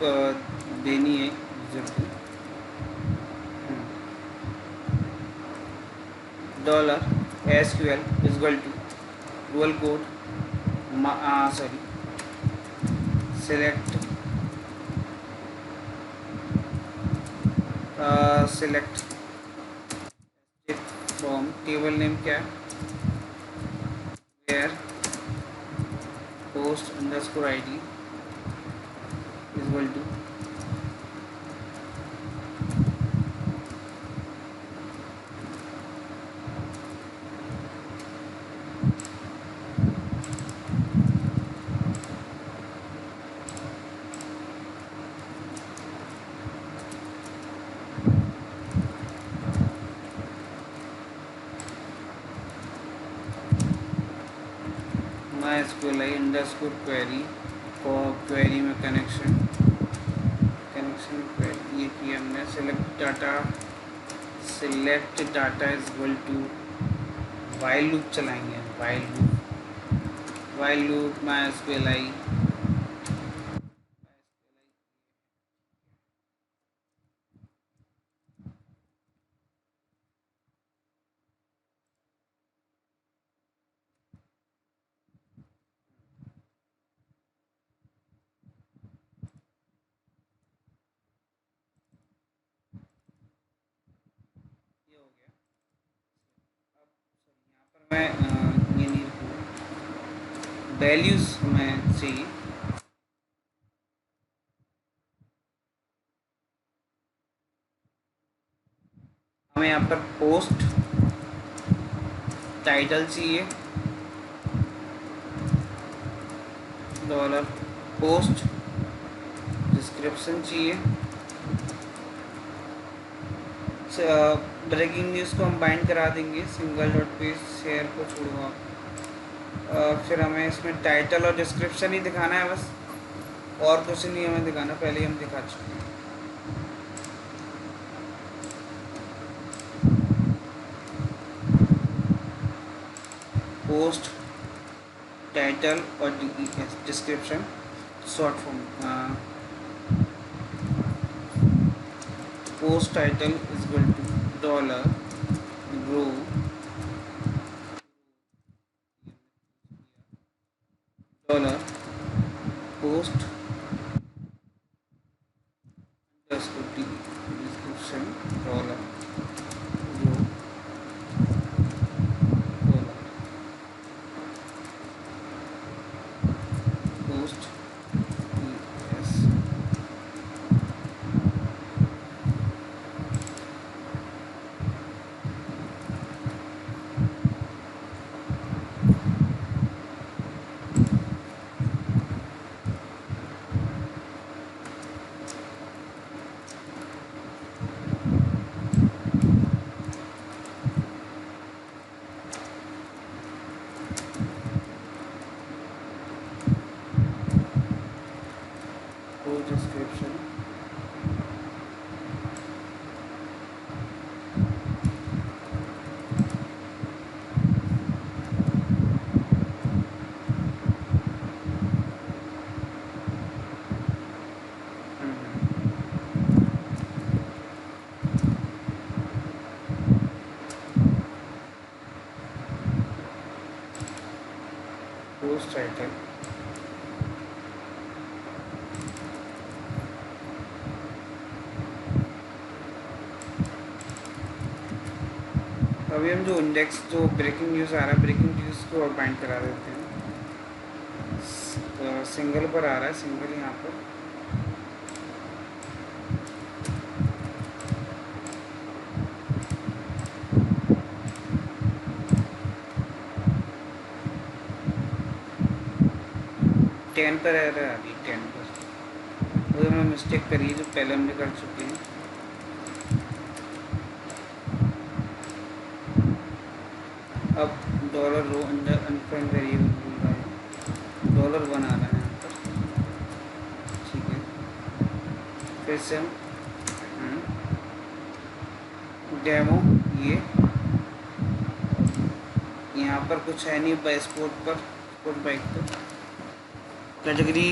[SPEAKER 1] देनी है यूज़र को, dollar SQL equal to dual code sorry select from table name क्या है where post underscore ID equal to MySQLi underscore query और क्वेरी में कनेक्शन क्वेरी ये किया हमने select data is equal to while loop चलाएंगे while loop MySQLi मैं ये नहीं वैल्यूज हमें चाहिए हमें यहाँ पर पोस्ट टाइटल चाहिए डॉलर पोस्ट डिस्क्रिप्शन चाहिए ब्रेकिंग न्यूज़ को हम बाइंड करा देंगे सिंगल डॉट पेज शेयर को छोड़ूंगा फिर हमें इसमें टाइटल और डिस्क्रिप्शन ही दिखाना है बस और कुछ नहीं हमें दिखाना पहले ही हम दिखा चुके हैं पोस्ट टाइटल और description short form post title is equal to dollar row dollar post description dollar row dollar post description post title अभी हम जो इंडेक्स जो ब्रेकिंग न्यूज़ आ रहा है ब्रेकिंग न्यूज़ को और बाइंड करा देते हैं सिंगल पर आ रहा है सिंगल यहाँ पर टेन पर आ रहा है अभी 10 पर वो हमने मिस्टेक करी जो पहले हमने कर चुके हैं अब डॉलर रो अंडर अनफाइंड वेरिएबल बोल रहा है डॉलर वन आ रहा है यहाँ पर ठीक है फिर से हम डेमो ये यहाँ पर कुछ है नहीं स्पोर्ट पर स्पोर्ट बाइक पर कैटेगरी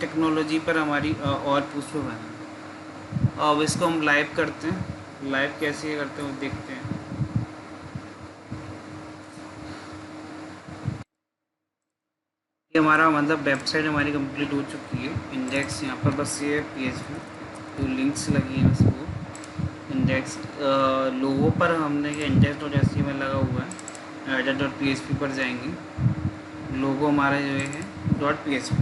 [SPEAKER 1] टेक्नोलॉजी पर हमारी और पुष्प बना अब इसको हम लाइव करते हैं लाइव कैसे करते हैं वो देखते हैं ये हमारा मतलब वेबसाइट हमारी कंप्लीट हो चुकी है। इंडेक्स यहाँ पर बस ये PHP जो लिंक्स लगी हैं बस वो इंडेक्स लोगों पर हमने ये index.html लगा हुआ है। header.php पर जाएंगे, लोगो हमारा जो है .php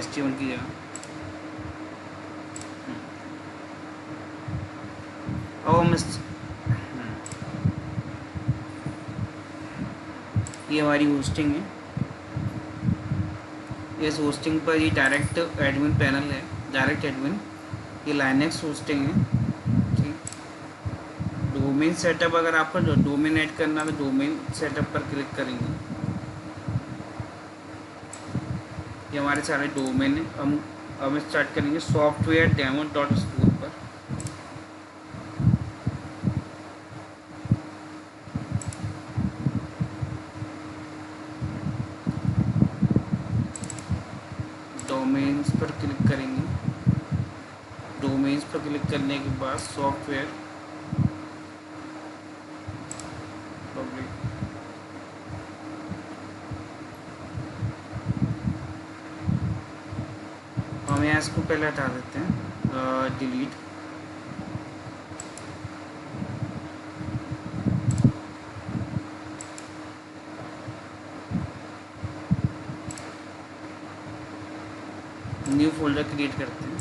[SPEAKER 1] HTML की जगह। और हम ये हमारी होस्टिंग है। इस होस्टिंग पर ये डायरेक्ट एडमिन पैनल है, डायरेक्ट एडमिन। ये लाइनेक्स होस्टिंग है, ठीक। डोमेन सेटअप, अगर आपको जो डोमेन ऐड करना है तो डोमेन सेटअप पर क्लिक करेंगे। ये हमारे सारे डोमेन है। हम स्टार्ट करेंगे सॉफ्टवेयर डेमो डॉट स्टोर पर। डोमेन्स पर क्लिक करेंगे। डोमेन्स पर क्लिक करने के बाद सॉफ्टवेयर पब्लिक, हम यहाँ इसको पहले हटा देते हैं, डिलीट। न्यू फोल्डर क्रिएट करते हैं,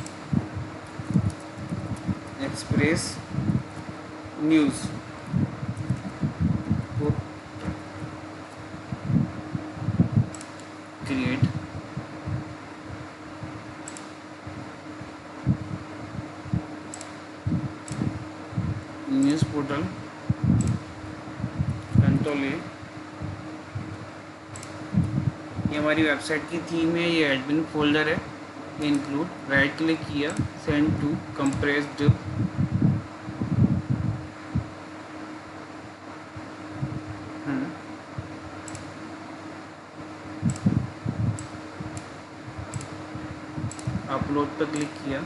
[SPEAKER 1] एक्सप्रेस न्यूज़ को क्रिएट। न्यूज़ पोर्टल कंट्रोल ए। ये हमारी वेबसाइट की थीम है, ये एडमिन फोल्डर है। इंक्लूड, राइट क्लिक किया, सेंड टू कंप्रेस्ड। अपलोड पर क्लिक किया,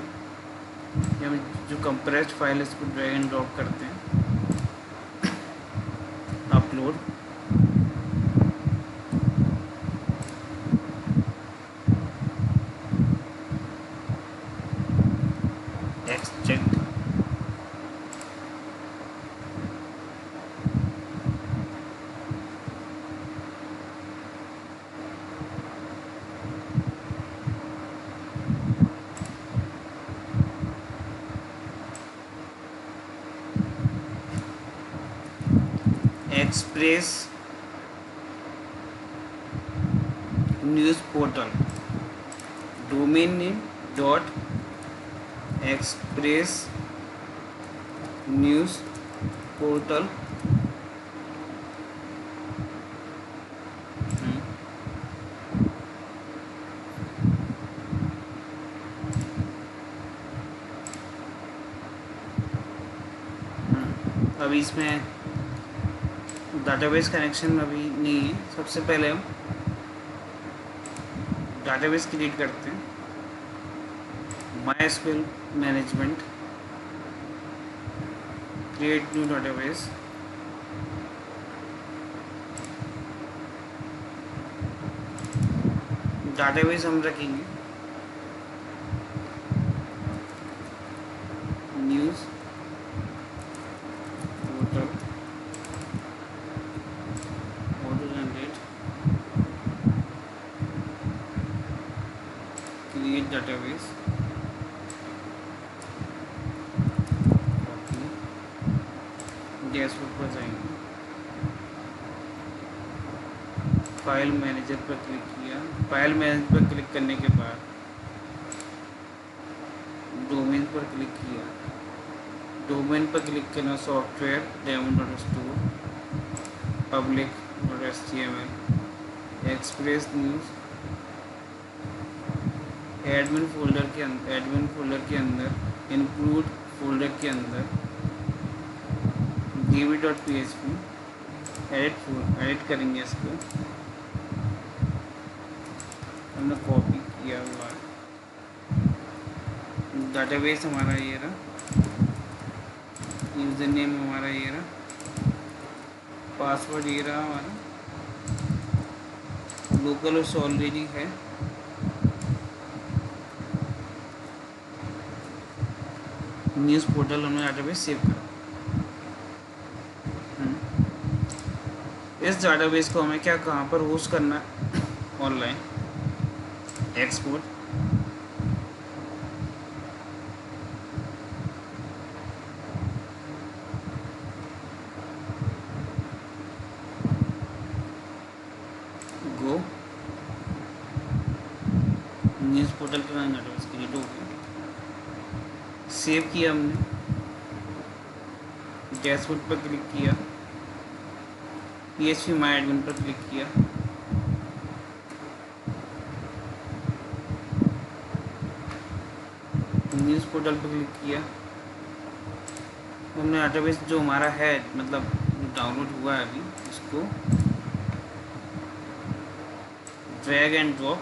[SPEAKER 1] या जो कंप्रेस्ड फाइल है इसको ड्रैग एंड ड्रॉप करते हैं। Upload, extract, express news portal, domain name dot express news portal. अभी इसमें डाटाबेस कनेक्शन अभी नहीं है। सबसे पहले हम डाटाबेस क्रिएट करते हैं। MySQL management, create new database. Database हम रखेंगे news portal auto generate create database. Dashboard पर जाएंगे, फाइल मैनेजर पर क्लिक किया। फाइल मैनेजर पर क्लिक करने के बाद डोमेन पर क्लिक किया। डोमेन पर क्लिक करना, software demo dot store, public dot HTML, express news, admin folder के अंदर, इंक्लूड फोल्डर के अंदर, db.php, एडिट करेंगे इसको। हमने कॉपी किया हुआ है। डाटाबेस हमारा ये रहा, यूज़र नेम हमारा ये रहा, पासवर्ड ये रहा हमारा। लोकल होस्ट ऑलरेडी है। न्यूज़ पोर्टल हमने डाटाबेस सेव करा। इस डाटाबेस को हमें क्या कहाँ पर होस्ट करना है, ऑनलाइन एक्सपोर्ट। गो न्यूज़ पोर्टल के नाम डाटाबेस क्रिएट हो गया, सेव किया हमने, डैशबोर्ड पर क्लिक किया, PHP माई एडमिन पर क्लिक किया, न्यूज़ पोर्टल पर क्लिक किया। हमने डाटाबेस जो हमारा है, मतलब डाउनलोड हुआ है अभी, इसको drag and drop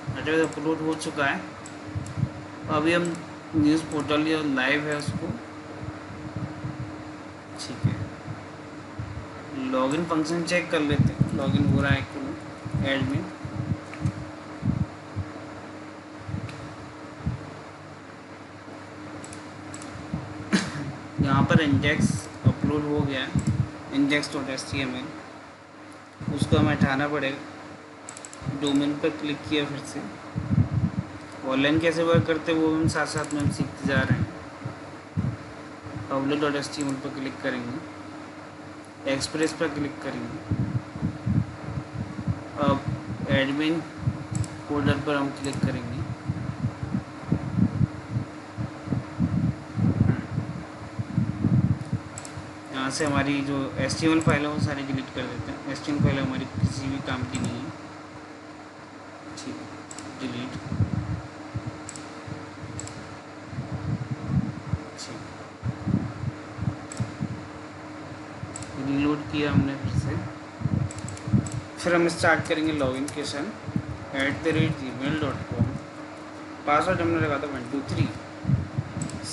[SPEAKER 1] database upload हो चुका है। अभी हम न्यूज़ पोर्टल जो लाइव है उसको, ठीक है, लॉगिन फंक्शन चेक कर लेते हैं, लॉगिन हो रहा है कि नहीं। एडमिन यहाँ पर इंडेक्स अपलोड हो गया है, index.html, उसको हमें हटाना पड़ेगा। डोमेन पर क्लिक किया, फिर से ऑनलाइन कैसे वर्क करते हैं वो हम साथ साथ में हम सीखते जा रहे हैं। public.html पर क्लिक करेंगे, एक्सप्रेस पर क्लिक करेंगे, अब एडमिन फोल्डर पर हम क्लिक करेंगे। यहाँ से हमारी जो HTML फाइल है वो सारी डिलीट कर देते हैं। HTML फाइल हमारी किसी भी काम की नहीं है, ठीक, डिलीट, ठीक, रीलोड किया हमने फिर से। फिर हम स्टार्ट करेंगे लॉगिन क्वेश्चन @gmail.com। पासवर्ड हमने लगा था 1 2 3,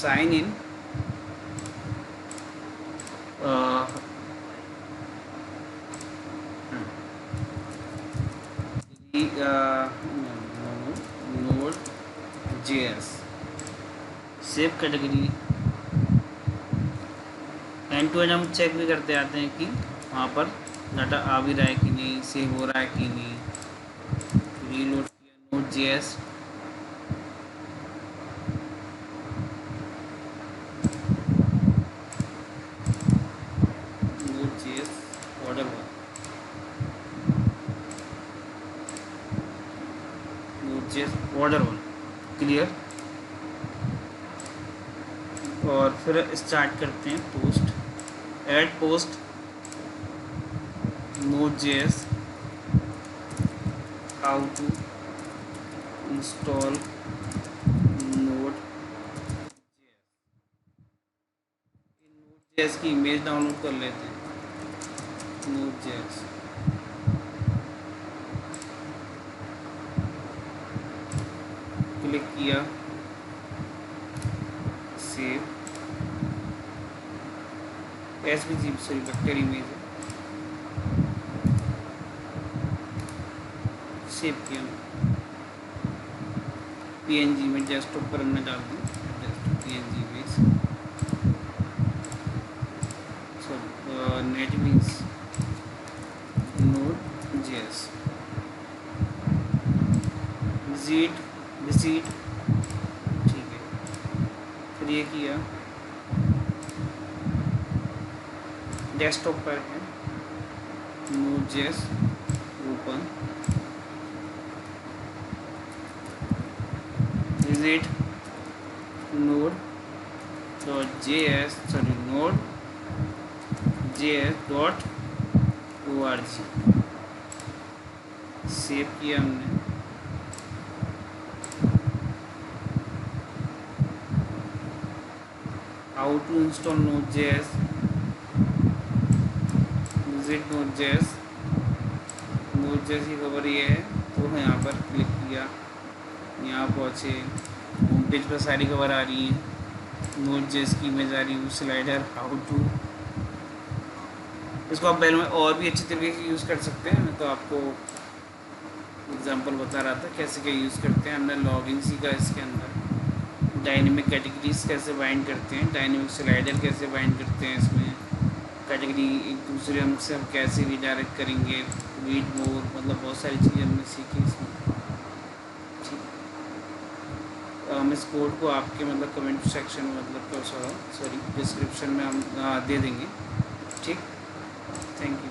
[SPEAKER 1] sign in, Node.js, save category. End to end हम चेक भी करते आते हैं कि वहाँ पर डाटा आ भी रहा है कि नहीं, सेव हो रहा है कि नहीं। रीलोड किया, Node.js, order 1, Node.js order 1 clear. और फिर स्टार्ट करते हैं post, add post Node.js, how to install Node.js की इमेज डाउनलोड कर लेते हैं। Node.js क्लिक किया, save, SVG sorry vector image है, सेव किया, PNG में डेस्कटॉप पर हमने डाल दी, PNG image, sorry net means Node.js, visit, ठीक है। फिर ये किया, डेस्कटॉप पर है Node.js, open, visit node.js sorry node.js.org, save किया हमने। How to install Node.js, visit Node.js, Node.js की खबर ये है, तो यहाँ पर क्लिक किया। गया, यहाँ पहुँचे, होम पेज पर सारी खबर आ रही है, नोट जेस की इमेज आ रही है, स्लाइडर हाउ टू। इसको आप पहले में और भी अच्छे तरीके से यूज़ कर सकते हैं। मैं तो आपको एग्जांपल बता रहा था कैसे क्या यूज़ करते हैं। हमने लॉगिन सीखा, इसके अंदर डायनेमिक कैटेगरीज कैसे बाइंड करते हैं, डायनेमिक स्लाइडर कैसे बाइंड करते हैं, इसमें कैटेगरी एक दूसरे हमसे हम कैसे रिडायरेक्ट करेंगे, रीड मोर, मतलब बहुत सारी चीज़ें हमने सीखी इसमें। ठीक, हम इस कोड को आपके मतलब कमेंट सेक्शन में मतलब सॉरी डिस्क्रिप्शन में हम दे देंगे। ठीक, थैंक यू।